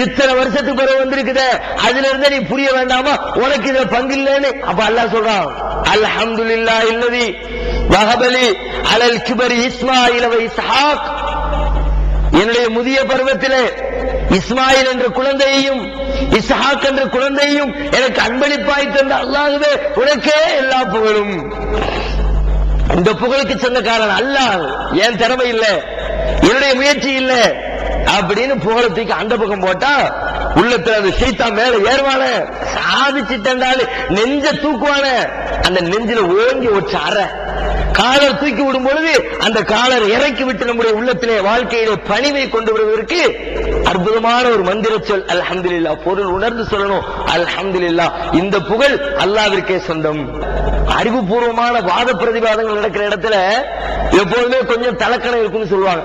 A: இத்தனை வருஷத்துக்கு பிறகு வந்திருக்குதே, அதுல இருந்த நீ புரிய வேண்டாமா உனக்கு இதுல பங்கு இல்லன்னு. அப்ப அல்லாஹ் சொல்றான், அல்ஹம்துலில்லாஹி அல்லதி வஹபலி அலல் கிபரி இஸ்மாயில் வ இஸ்ஹாக். என்னுடைய முதிய பருவத்திலே இஸ்மாயில் என்ற குழந்தையையும் இஸ்ஹாக் என்ற குழந்தையும் எனக்கு அன்பளிப்பாய் தந்த அல்லாஹ்வே உனக்கே எல்லா புகழும். இந்த புகழுக்கு சொந்தக்காரன் அல்லாஹ், என் திறமை இல்ல, என்னுடைய முயற்சி இல்ல அப்படின்னு புகழத்துக்கு அந்த பக்கம் போட்டா உள்ளத்துல அந்த சைத்தான் மேல ஏறுவான, சாதிச்சுட்டாலே நெஞ்ச தூக்குவான. அந்த நெஞ்சில ஓங்கி வச்சு அற காலர் தூக்கி விடும் பொழுது அந்த காலர் இறக்கி விட்டு நம்முடைய உள்ளத்திலே வாழ்க்கையிலே பணிவை கொண்டு வருவதற்கு அற்புதமான ஒரு மந்திர சொல் அல்ஹம்துலில்லாஹ். பொருள் உணர்ந்து சொல்லணும் அல்ஹம்துலில்லாஹ். இந்த புகழ் அல்லாஹ்விற்கே சொந்தம். அறிவுபூர்வமான வாத பிரதிவாதங்கள் நடக்கிற இடத்துல எப்போதுமே கொஞ்சம் தலக்கணம் இருக்குன்னு சொல்லுவாங்க.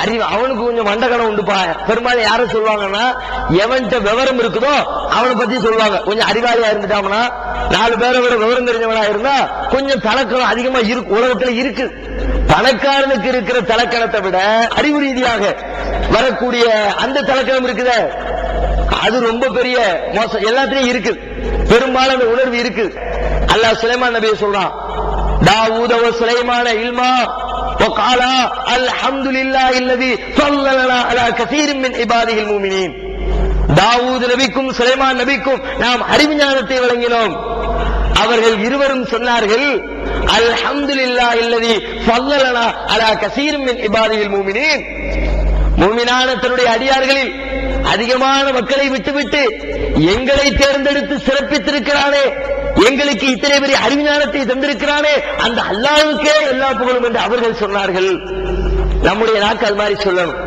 A: அறிவு அவனுக்கு கொஞ்சம் மண்டகணம் உண்டுப்பா. பெரும்பாலும் யாரும் சொல்லுவாங்கன்னா, எவன்கிட்ட விவரம் இருக்குதோ அவனை பத்தி சொல்லுவாங்க. கொஞ்சம் அறிவாளியா இருந்துட்டாங்கன்னா, 4 பேரை விட விவரம் தெரிஞ்சவனா இருந்தா கொஞ்சம் தலக்கணம் அதிகமா இருக்கு, உலகத்துல இருக்கு. பணக்காரனுக்கு இருக்கிற தலக்கணத்தை விட அறிவு ரீதியாக வரக்கூடிய அந்த தலக்கணம் இருக்குது, அது ரொம்ப பெரிய மோசம். எல்லாத்திலையும் இருக்கு, பெரும்பாலும் அந்த உணர்வு இருக்கு. அல்லாஹ் சுலைமான் நபியை சொல்றான், தாவூத வ சுலைமான இல்மா وقالا الحمد لله الذي فضلنا على كثير من عباده المؤمنين. தாவூத் நபிக்கும் சுலைமான் நபிக்கும் நாம் அறிவுஞானத்தை வழங்கினோம். அவர்கள் இருவரும் சொன்னார்கள், அல்ஹம்துலில்லாஹி அல்லதி ஃபல்லலனா அலா கஸீரின் மின் இபாதில் முஃமினீன். முஃமினான தன்னுடைய அடியார்களில் அதிகமான மக்களை விட்டுவிட்டு எங்களை தேர்ந்தெடுத்து சிறப்பித்திருக்கிறானே, எங்களுக்கு இத்தனை பெரிய அறிவுஞானத்தை தந்திருக்கிறானே, அந்த அல்லாஹ்வுக்கே எல்லா புகழும் என்று அவர்கள் சொன்னார்கள். நம்முடைய நாக்கு அது மாதிரி சொல்லணும்.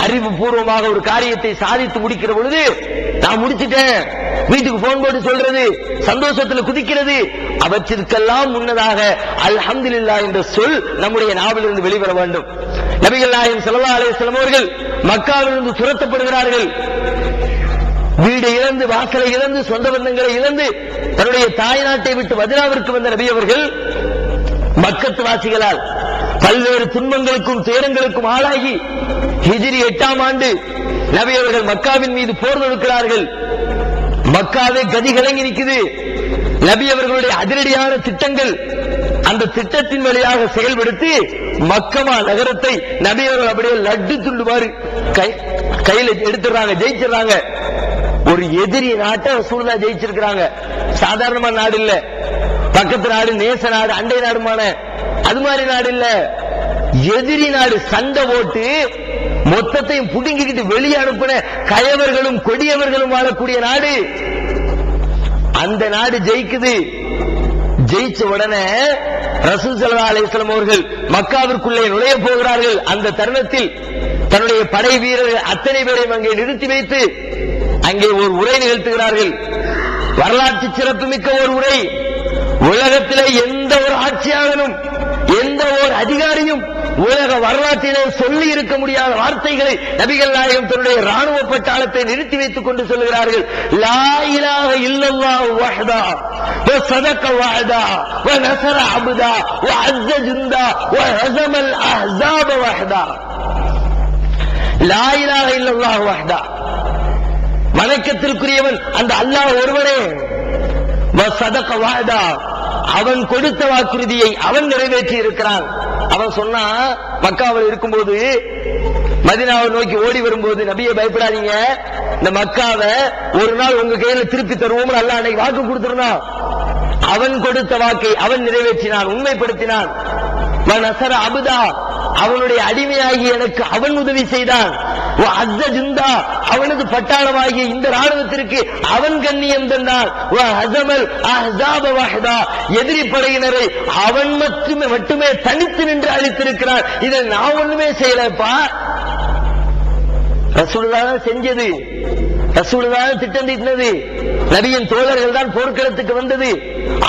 A: அறிவுபூர்வமாக ஒரு காரியத்தை சாதித்து முடிக்கிற பொழுது, நான் முடிச்சிட்டேன், வீட்டுக்கு போன் போட்டு சொல்றது, சந்தோஷத்துல குதிக்கிறது, அவற்றிற்கெல்லாம் முன்னதாக அல்ஹம்துலில்லாஹ் என்ற சொல் நம்முடைய நாவிலிருந்து வெளிவர வேண்டும். நபிகள் நாயகம் ஸல்லல்லாஹு அலைஹி வஸல்லம் அவர்கள் மக்காவிலிருந்து துரத்தப்படுகிறார்கள். வீடு இழந்து, வாசலை இழந்து, சொந்த பந்தங்களை இழந்து தன்னுடைய தாய் நாட்டை விட்டு மதீனாவிற்கு வந்த நபி அவர்கள் மக்கத்து வாசிகளால் பல்வேறு துன்பங்களுக்கும் துயரங்களுக்கும் ஆளாகி ஹிஜ்ரி 8ஆம் ஆண்டு நபி அவர்கள் மக்காவின் மீது போர் தொடுக்கிறார்கள். மக்காவே கதி கலங்கி நிற்குது. நபி அவர்களுடைய அதிரடியான திட்டங்கள், அந்த திட்டத்தின் வழியாக செயல்படுத்தி மக்கமா நகரத்தை நபி அவர்கள் அப்படியே லட்டு துண்டுமாறு கையில எடுத்துறாங்க, ஜெயிச்சிடறாங்க. ஒரு எதிரி நாட்டை ரசூலுல்லாஹ் ஜெயிச்சிருக்கிறாங்க. சாதாரணமான நாடு இல்ல, பக்கத்து நாடு, நேச நாடு, அண்டை நாடுமான அது மாதிரி நாடு இல்ல, எதிரி நாடு. சண்டை போட்டு மொத்தத்தையும் புடுங்கிக்கிட்டு வெளியே அனுப்பின கயவர்களும் கொடியவர்களும் வாழக்கூடிய நாடு. அந்த நாடு ஜெயிக்குது. ஜெயிச்ச உடனே ரசூல் ஸல்லல்லாஹு அலைஹி வஸல்லம் அவர்கள் மக்காவிற்குள்ளே நுழைய போகிறார்கள். அந்த தருணத்தில் தன்னுடைய படை வீரர்கள் அத்தனை பேரையும் அங்கே நிறுத்தி வைத்து அங்கே ஒரு உரை நிகழ்த்துகிறார்கள். வரலாற்று சிறப்புமிக்க ஒரு உரை. உலகத்திலே எந்த ஒரு ஆட்சியாளனும், எந்த ஒரு அதிகாரியும் உலக வரலாற்றிலே சொல்லி இருக்க முடியாத வார்த்தைகளை நபிகள் நாயகம் தன்னுடைய ராணுவ பட்டாளத்தை நிறுத்தி வைத்துக் கொண்டு சொல்லுகிறார்கள். லா இலாஹ இல்லல்லாஹு வஹ்தா வ ஸதக வஅதா வ நஸர அப்தா வ அஸ்ஸ ஜுந்தா வ ஹஸமல் அஹ்ஸாப வஹ்தா. லா இலாஹ இல்லல்லாஹு வஹ்தா, வணக்கத்திற்குரியவன் அந்த அல்லாஹ் ஒருவனே. வ ஸதக வஅதா, அவன் கொடுத்த வாக்குறுதியை அவன் நிறைவேற்றி இருக்கிறான். அவன் சொன்னா, மக்காவில் இருக்கும்போது மதீனாவை நோக்கி ஓடி வரும்போது, நபியை பயப்படாதீங்க, இந்த மக்காவை ஒரு நாள் உங்க கையில திருப்பி தருவோம் அல்லாஹ் அன்னைக்கு வாக்கு கொடுத்திருந்தான். அவன் கொடுத்த வாக்கை அவன் நிறைவேற்றினான், உண்மைப்படுத்தினான். நஸர அபுதா, அவனுடைய அடிமையாகி எனக்கு அவன் உதவி செய்தான். அஸ்ஸ ஜுந்தா, அவனது பட்டாளமாகிய இந்த ராணுவத்திற்கு அவன் கண்ணியம் தந்தான். ஹஸமல் அஹ்ஸாப வஹ்தா, எதிரி படையினரை அவன் மட்டுமே தனித்து நின்று அழித்திருக்கிறான். இதை நான் ஒண்ணுமே செய்யலப்பா, ரசூலுல்லாஹ் செஞ்சது, ரசூலுல்லாஹ் திட்டம் தீட்டினது. நபியின் தோழர்கள் தான் போர்க்களத்துக்கு வந்தது,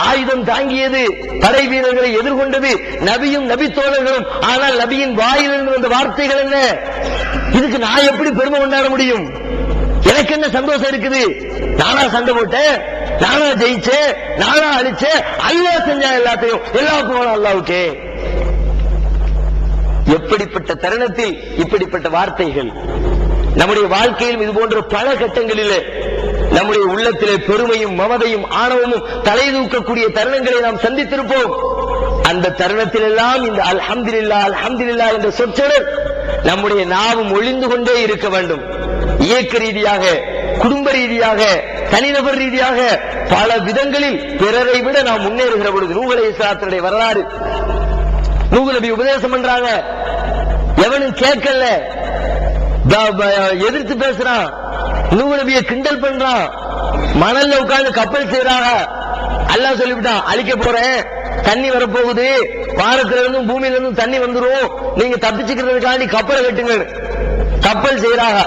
A: ஆயுதம் தாங்கியது, படை வீரர்களை எதிர்கொண்டது நபியும் நபி தோழர்களும். ஆனால் நபியின் வாயிலிருந்து வந்த வார்த்தைகள் என்ன? இதுக்கு நான் எப்படி பெருமை கொண்டாட முடியும்? எனக்கு என்ன சந்தோஷம் இருக்குது? நானா சண்டை போட்டேன், நானா ஜெயிச்சேன், நானா அழிச்சேன்? அல்லாஹ் செஞ்சா எல்லாத்தையும், எல்லா புகழும் அல்லாஹ்வுக்கே. எப்படிப்பட்ட தருணத்தில் இப்படிப்பட்ட வார்த்தைகள்! நம்முடைய வாழ்க்கையில் இது போன்ற பல கட்டங்களிலே நம்முடைய உள்ளத்திலே பெருமையும் மமதையும் ஆணவமும் தலை தூக்கக்கூடிய தருணங்களை நாம் சந்தித்திருப்போம். அந்த தருணத்தில் எல்லாம் இந்த அல்ஹம்துலில்லாஹ் அல்ஹம்துலில்லாஹ் என்ற சொற்றொடர் நம்முடைய நாவும் ஒளிந்து கொண்டே இருக்க வேண்டும். இயக்க ரீதியாக, குடும்ப ரீதியாக, தனிநபர் ரீதியாக பல விதங்களில் பிறரை விட நாம் முன்னேறுகிற பொழுது, நூஹ் அலைஹிஸ்ஸலாத்துடைய வரலாறு, நூஹ் நபி உபதேசம் பண்றாங்க, எவனும் கேட்கல, எதிர்த்து பேசுறான், நூஹ் நபியை கிண்டல் பண்றான், மணல்ல உட்கார்ந்து கப்பல் செய்யறாங்க. அல்லாஹ் சொல்லிவிட்டான், அழிக்க போறேன், தண்ணி வரப்போகுது, வானத்துல இருந்தும் பூமியில இருந்தும் தண்ணி வந்துரும், நீங்க தப்பிச்சுக்கிறதுக்காண்டி கப்பலை கட்டுங்க. கப்பல் செய்யறாங்க.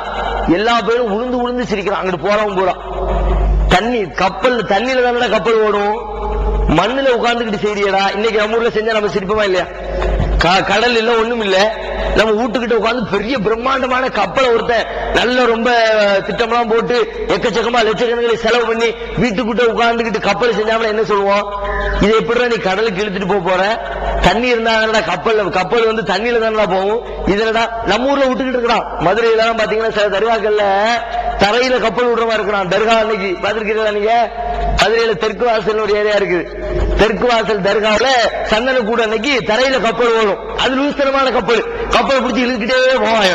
A: எல்லா பேரும் உளுந்து உளுந்து சிரிக்கிறான். அங்கிட்டு போறவன் போறான். தண்ணி, கப்பல் தண்ணியில தானடா கப்பல் ஓடும், மண்ணுல உட்கார்ந்துகிட்டு செய்யறியடா. இன்னைக்கு நம்ம ஊர்ல செஞ்சா நம்ம சிரிப்போமா இல்லையா? கடல் இல்ல, ஒண்ணும் இல்ல, நம்ம வீட்டுக்கிட்ட உட்கார்ந்து பெரிய பிரம்மாண்டமான கப்பலை ஒருத்தன் நல்ல ரொம்ப திட்டம்லாம் போட்டு எக்கச்சக்கமா லட்சக்கணக்கில் செலவு பண்ணி வீட்டுக்கிட்ட உட்கார்ந்துகிட்டு கப்பல் செஞ்சாமல் என்ன சொல்லுவோம்? இதை எப்படி நீ கடலுக்கு இழுத்துட்டு போற? தண்ணி இருந்தா கப்பல் வந்து தண்ணியில தானடா போகும். இதுலடா நம்ம ஊர்ல விட்டுக்கிட்டு இருக்கிறான். மதுரையில எல்லாம் பாத்தீங்கன்னா சில தர்காக்கள்ல தரையில கப்பல் விடுற மாதிரி இருக்கிறான். தர்கா அன்னைக்கு பாத்திருக்கீங்களா நீங்க? மதுரையில தெற்கு வாசல் ஒரு ஏரியா இருக்குது. தெற்கு வாசல் தர்காவுல சந்தன கூட அன்னைக்கு தரையில கப்பல் ஓடும். அது லூஸ்தனமான கப்பல். கப்பலை பிடிச்சி இழுத்துக்கிட்டே போவாங்க.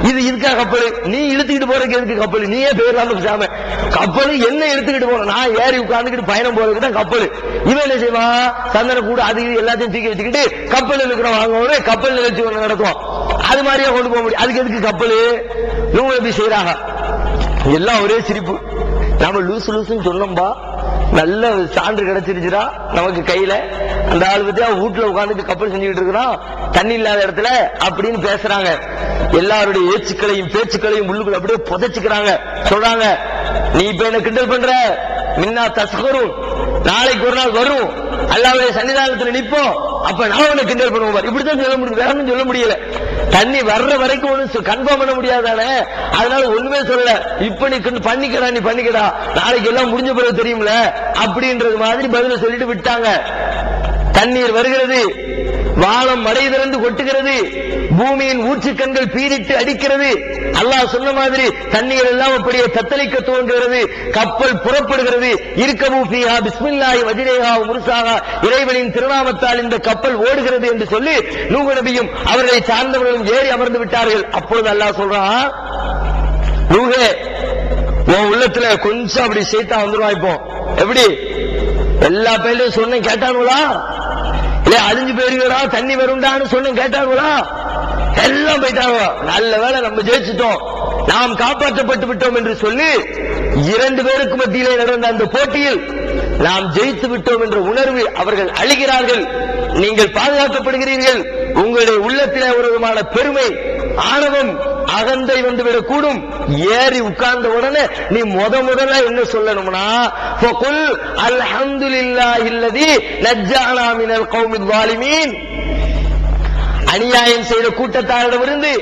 A: இது இதுக்கா கப்பல்? நீ இழுத்துக்கிட்டு போறதுக்கு எதுக்கு கப்பல்? நீயே பேர்லாம பேசாம கப்பல் என்ன எடுத்துக்கிட்டு போன? நான் ஏறி உட்கார்ந்துக்கிட்டு பயணம் போறதுக்கு தான் கப்பல். இவன் என்ன செய்வான்? சந்தன கூட அது எல்லாத்தையும் தூக்கி வச்சுக்கிட்டு கப்பல் இருக்கிற வாங்க கப்பல் நிகழ்ச்சி ஒண்ணு நடக்கும். அது மாதிரியா கொண்டு போக முடியும். அதுக்கு எதுக்கு கப்பல்? இவங்க எப்படி செய்யறாங்க? எல்லாம் ஒரே சிரிப்பு. நாம லூசு லூசுன்னு சொன்னோம்பா, நல்ல சான்று கிடைச்சிருச்சுடா நமக்கு கையில. அந்த ஆள் பத்தியா வீட்டுல உட்கார்ந்துட்டு கப்பல் செஞ்சுக்கிட்டு இருக்கிறான் தண்ணி இல்லாத இடத்துல அப்படின்னு பேசுறாங்க. எல்லாருடைய ஏச்சுக்களையும் பேச்சுக்களையும் உள்ளுக்குள்ள அப்படியே புதைச்சுக்கிறாங்க. சொல்றாங்க, நீ இப்ப என்ன கிண்டல் பண்ற? மின்னா தஸ்கரும், நாளைக்கு ஒரு நாள் வரும் அல்லாஹ்வுடைய சன்னிதானத்துல நிப்போம், அப்ப நான் உன்னை கிண்டல் பண்ணுவோம். இப்படித்தான் சொல்ல முடியும், வேற ஒன்றும் சொல்ல முடியல. தண்ணி வர்ற வரைக்கும் ஒண்ணு கன்ஃபார்ம் பண்ண முடியாதானே, அதனால ஒண்ணுமே சொல்லல. இப்ப நீ பண்ணிக்கடா, நீ பண்ணிக்கடா, நாளைக்கு எல்லாம் முடிஞ்ச பிறகு தெரியும்ல அப்படின்றது மாதிரி பதில சொல்லிட்டு விட்டாங்க. தண்ணீர் வருகிறது, வானம் மடை திறந்து கொட்டுகிறது, பூமியின் ஊற்றுக்கண்கள் பீரிட்டு அடிக்கிறது. அல்லாஹ் சொன்ன மாதிரி தண்ணீர் எல்லாம் அப்படியே தத்தளிக்க துவங்குகிறது. கப்பல் புறப்படுகிறது. இருக்கபு ஃபீஹா பிஸ்மில்லாஹி வஜ்ரிஹா முர்சாஹா, இறைவனின் திருநாமத்தால் இந்த கப்பல் ஓடுகிறது என்று சொல்லி நூஹ் நபியும் அவர்களை சார்ந்தவர்களும் ஏறி அமர்ந்து விட்டார்கள். அப்பொழுது அல்லாஹ் சொல்றான், நூஹே உன் உள்ளத்துல கொஞ்சம் அப்படி சைத்தான் வந்துருவா. இப்போ எப்படி எல்லா பேரையும் சொன்ன கேட்டானுங்களா? இல்ல அழிஞ்சு போயிருக்கா தண்ணி வருண்டான்னு சொன்ன கேட்டாங்களா? எல்லாம் போயிட்டாங்க. நல்ல வேளை நம்ம ஜெயிச்சிட்டோம், நாம் காப்பாற்றப்பட்டு விட்டோம் என்று சொல்லி 2 பேருக்கு மத்தியிலே நடந்த அந்த போட்டியில் நாம் ஜெயித்து விட்டோம் என்ற உணர்வு அவர்கள் அழுகிறார்கள். நீங்கள் பாதுகாக்கப்படுகிறீர்கள். உங்களுடைய உள்ளத்திலே ஒரு விதமான பெருமை, ஆணவம், அகந்தை வந்துவிடக் கூடும். ஏறி உட்கார்ந்த உடனே நீ முதல்ல என்ன சொல்லணும்னா, ஃபகுல் அல்ஹம்துலில்லாஹில்லதி நஜ்ஜானா மினல் கௌமில் ஸாலிமீன், அநியாயம் செய்த கூட்டத்தாரிடமிருந்து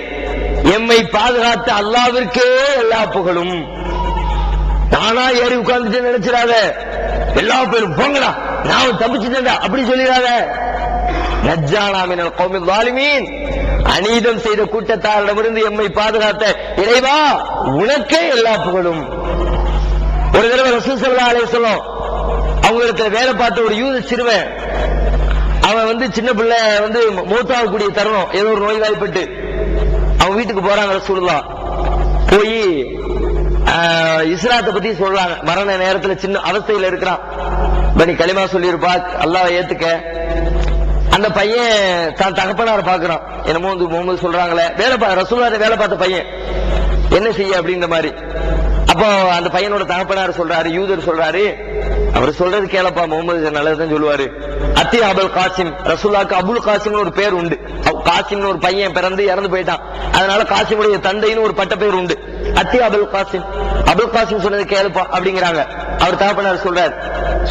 A: எம்மை பாதுகாத்த அல்லாஹ்விற்கே எல்லா புகழும். நானா ஏறி உட்கார்ந்துட்டு நினைச்சிடாத, எல்லா பேரும் போங்கடா நான் தப்பிச்சுட்டேன்டா அப்படி சொல்லிடாத. நஜ்ஜானா மினல் கௌமில் ஸாலிமீன், அநீதம் செய்த கூட்டத்தாரிடமிருந்து எம்மை பாதுகாத்த இறைவா உனக்கே எல்லா புகழும். ஒரு தடவை ரசூல் ஸல்லல்லாஹு அலைஹி வஸல்லம் அவங்களுக்கு வேலை பார்த்த ஒரு யூத சிறுவன், அவன் சின்ன பிள்ளை மூத்தாகக்கூடிய தருணம், ஏதோ ஒரு நோய்வாய்ப்பட்டு அவன் வீட்டுக்கு போறாங்க. ரசூலுல்லாஹ் போய் இஸ்ராத்தை பத்தி சொல்றாங்க. மரண நேரத்துல சின்ன அவஸ்தையில இருக்கிறான். நீ களிமா சொல்லிருப்பா, அல்லாஹ்வை ஏத்துக்க. அந்த பையன் தான் தகப்பனார் பாக்குறான். என்னமோ முகமது சொல்றாங்களே, ரசூலுல்லாஹ் வேலை பார்த்த பையன் என்ன செய்ய அப்படின்ற மாதிரி. அப்போ அந்த பையனோட தகப்பனார் சொல்றாரு, யூதர் சொல்றாரு, அவர் சொல்றது கேளப்பா, முகமது நல்லதுதான் சொல்லுவாரு. அத்தி அபுல் காசிம், ரசூலுல்லாஹ்க்கு அபுல் காசிம் ஒரு பேர் உண்டு. காசிம் ஒரு பையன் பிறந்து இறந்து போயிட்டான், அதனால காசிமுடைய தந்தைன்னு ஒரு பட்ட பேர் உண்டு. அத்தி அபுல் காசிம், அபுல் காசிம் சொன்னது கேளுப்பா அப்படிங்கிறாங்க. அவர் தகப்பனார் சொல்றாரு.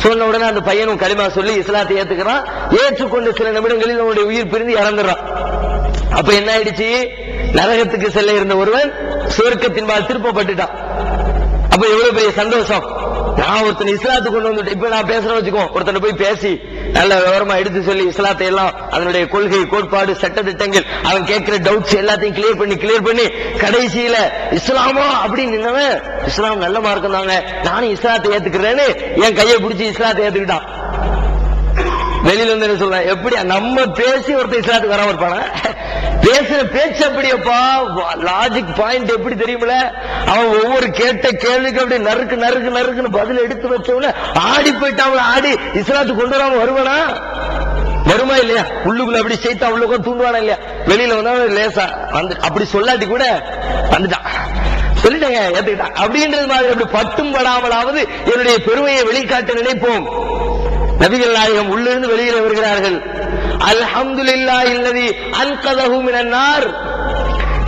A: சொன்ன உடனே அந்த பையனும் களிமா சொல்லி இஸ்லாத்தை ஏத்துக்கிறான். ஏற்றுக்கொண்டு சில நிமிடங்களில் அவனுடைய உயிர் பிரிந்து இறந்துடுறான். அப்ப என்ன ஆயிடுச்சு, நரகத்துக்கு செல்ல இருந்த ஒருவன் சுவர்க்கத்தின்பால் திருப்பப்பட்டுட்டான். அப்ப எவ்வளவு பெரிய சந்தோஷம். நான் ஒருத்தன் இஸ்லாத்து கொண்டு வந்துட்டு, இப்ப நான் பேசுறேன் வச்சுக்கோ, ஒருத்தனை போய் பேசி நல்ல விவரமா எடுத்து சொல்லி இஸ்லாத்தை எல்லாம் அதனுடைய கொள்கை, கோட்பாடு, சட்ட திட்டங்கள், அவன் கேட்கிற டவுட்ஸ் எல்லாத்தையும் கிளியர் பண்ணி கடைசியில இஸ்லாமா அப்படின்னு நின்னவன், இஸ்லாம் நல்ல மார்க்கம் தாங்க, நானும் இஸ்லாத்தை ஏத்துக்கிறேன்னு என் கையை பிடிச்சி இஸ்லாத்தை ஏத்துக்கிட்டான். வெளியில என்ன சொல்ற, எப்படி நம்ம பேசி ஒருத்தர் இஸ்லாத்துக்கு வராம இருப்பான? பேசுற பேச்சு அப்படியப்பா, லாஜிக் பாயிண்ட் எப்படி தெரியுமில. அவன் ஒவ்வொரு கேட்ட கேள்விக்கு அப்படி நறுக்குன்னு பதில் எடுத்து வச்சவன ஆடி போயிட்டான். ஆடி இஸ்லாத்துக்கு கொண்டு வராம வருவானா? வருமா இல்லையா? உள்ளுக்குள்ள அப்படி செய்தா உள்ளுக்கு தூண்டுவானா இல்லையா? வெளியில வந்தா லேசா அப்படி சொல்லாட்டி கூட வந்துட்டான், சொல்லிட்டாங்க ஏத்துக்கிட்டான் அப்படின்றது மாதிரி. அப்படி பட்டும் படாமலாவது என்னுடைய பெருமையை வெளிக்காட்ட நினைப்போம். நபிகள் நாயகம் உள்ளிருந்து வெளியில வருகிறார்கள். அல்ஹம்துலில்லாஹில்லதி அன்கதஹு மினன் நார்,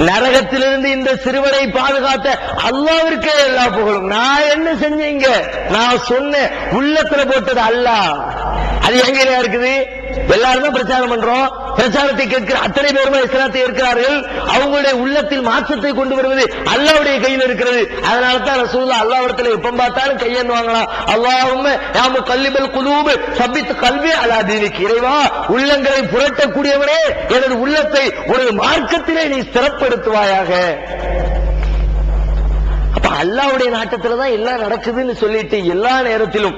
A: நரகத்திலிருந்து இந்த சிறுவனை பாதுகாத்த அல்லாஹ்விற்கே எல்லா புகழும். நான் என்ன செஞ்சீங்க? நான் சொன்ன உள்ளத்துல போட்டது அல்லாஹ். அது எங்கேயா இருக்குது? எல்லாரும் தான் பிரச்சாரம் பண்றோம். பிரச்சாரத்தை கேட்கிற அத்தனை பேருமே இஸ்லாத்தை ஏற்கிறார்கள். அவங்களுடைய உள்ளத்தில் மாற்றத்தை கொண்டு வருவது அல்லாஹ்வுடைய கையில் இருக்கிறது. அதனால தான் ரசூலுல்லாஹ் அல்லாஹ்விடத்துல எப்ப பார்த்தாலும் கையேந்துவாங்களாம். அல்லாஹும்ம யா முகல்லிபல் குலூப் சப்பித் கல்பி அலா தீனிக், இறைவா உள்ளங்களை புரட்டக்கூடியவனே எனது உள்ளத்தை ஒரு மார்க்கத்திலே நீ ஸ்திரப்படுத்துவாயாக. அப்ப அல்லாஹ்வுடைய நாட்டத்துலதான் எல்லாம் நடக்குதுன்னு சொல்லிட்டு எல்லா நேரத்திலும்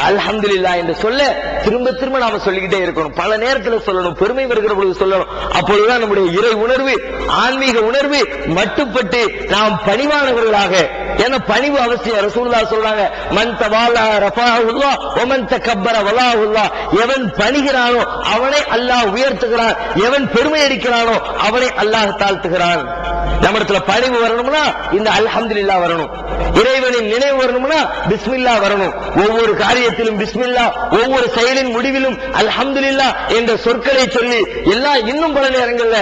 A: அல்ஹம்துலில்லாஹ் என்று சொல்ல திரும்ப திரும்ப நாம சொல்லிக்கிட்டே இருக்கணும். பல நேரத்தில் சொல்லணும், பெருமை வருகிற பொழுது சொல்லணும். அப்பொழுதுதான் நம்முடைய இறை உணர்வு, ஆன்மீக உணர்வு மட்டுப்பட்டு நாம் பணிவானவர்களாக, ஏன்னா பணிவு அவசியம். ரசூலுல்லாஹ் சொல்றாங்க, மன் தவாலா ரஃபஅஹுல்லாஹ் வ மன் தகப்பர வலாஹுல்லாஹ். எவன் பணிகிறானோ அவனை அல்லாஹ் உயர்த்துகிறான், எவன் பெருமை அடிக்கிறானோ அவனை அல்லாஹ் தாழ்த்துகிறான். நம்மிடத்துல பணிவு வரணும்னா இந்த அல்ஹம்துலில்லாஹ் வரணும். இறைவனின் நினைவு வரணும்னா பிஸ்மில்லா வரணும். ஒவ்வொரு காரியத்திலும் பிஸ்மில்லா, ஒவ்வொரு செயலின் முடிவிலும் அல்ஹம்துலில்லாஹ் என்ற சொற்களை சொல்லி இன்னும் பல நேரங்கள்ல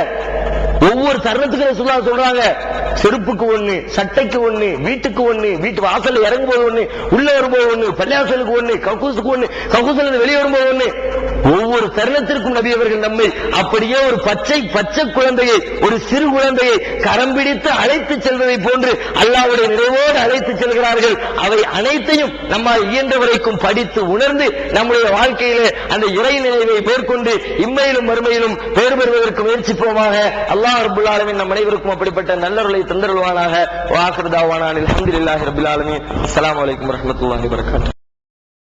A: ஒவ்வொரு தருணத்துக்கு ரசூலுல்லாஹ் சொல்றாங்க, செருப்புக்கு ஒண்ணு, சட்டைக்கு ஒண்ணு, வீட்டுக்கு ஒண்ணு, வீட்டு வாசல்ல இறங்கும்போது ஒண்ணு, உள்ள வரும்போது ஒண்ணு, பள்ளியாசலுக்கு ஒண்ணு, கக்கூசுக்கு ஒண்ணு, கக்கூசுல வெளியே வரும்போது ஒண்ணு. ஒவ்வொரு தருணத்திற்கும் நபி அவர்கள் நம்மை அப்படியே ஒரு பச்சை குழந்தையை, ஒரு சிறு குழந்தையை கரம் பிடித்து அழைத்து செல்வதை போன்று அல்லாஹ்வுடைய நிறைவோடு அழைத்து செல்கிறார்கள். அவை அனைத்தையும் நம்மால் இயன்ற வரைக்கும் படித்து உணர்ந்து நம்முடைய வாழ்க்கையிலே அந்த இறை நினைவை மேற்கொண்டு இம்மையிலும் மறுமையிலும் பேர் பெறுவதற்கு முயற்சிப்போமாக. அல்லாஹ் ரப்பல் ஆலமீன் நம் அனைவருக்கும் அப்படிப்பட்ட நல்லருளை தந்தருள்வானாக. வ ஆகிரு தாவானா அல்ஹம்துலில்லாஹி ரப்பில் ஆலமீன். அஸ்ஸலாமு அலைக்கும் வரஹ்மத்துல்லாஹி வபரகாத்துஹு.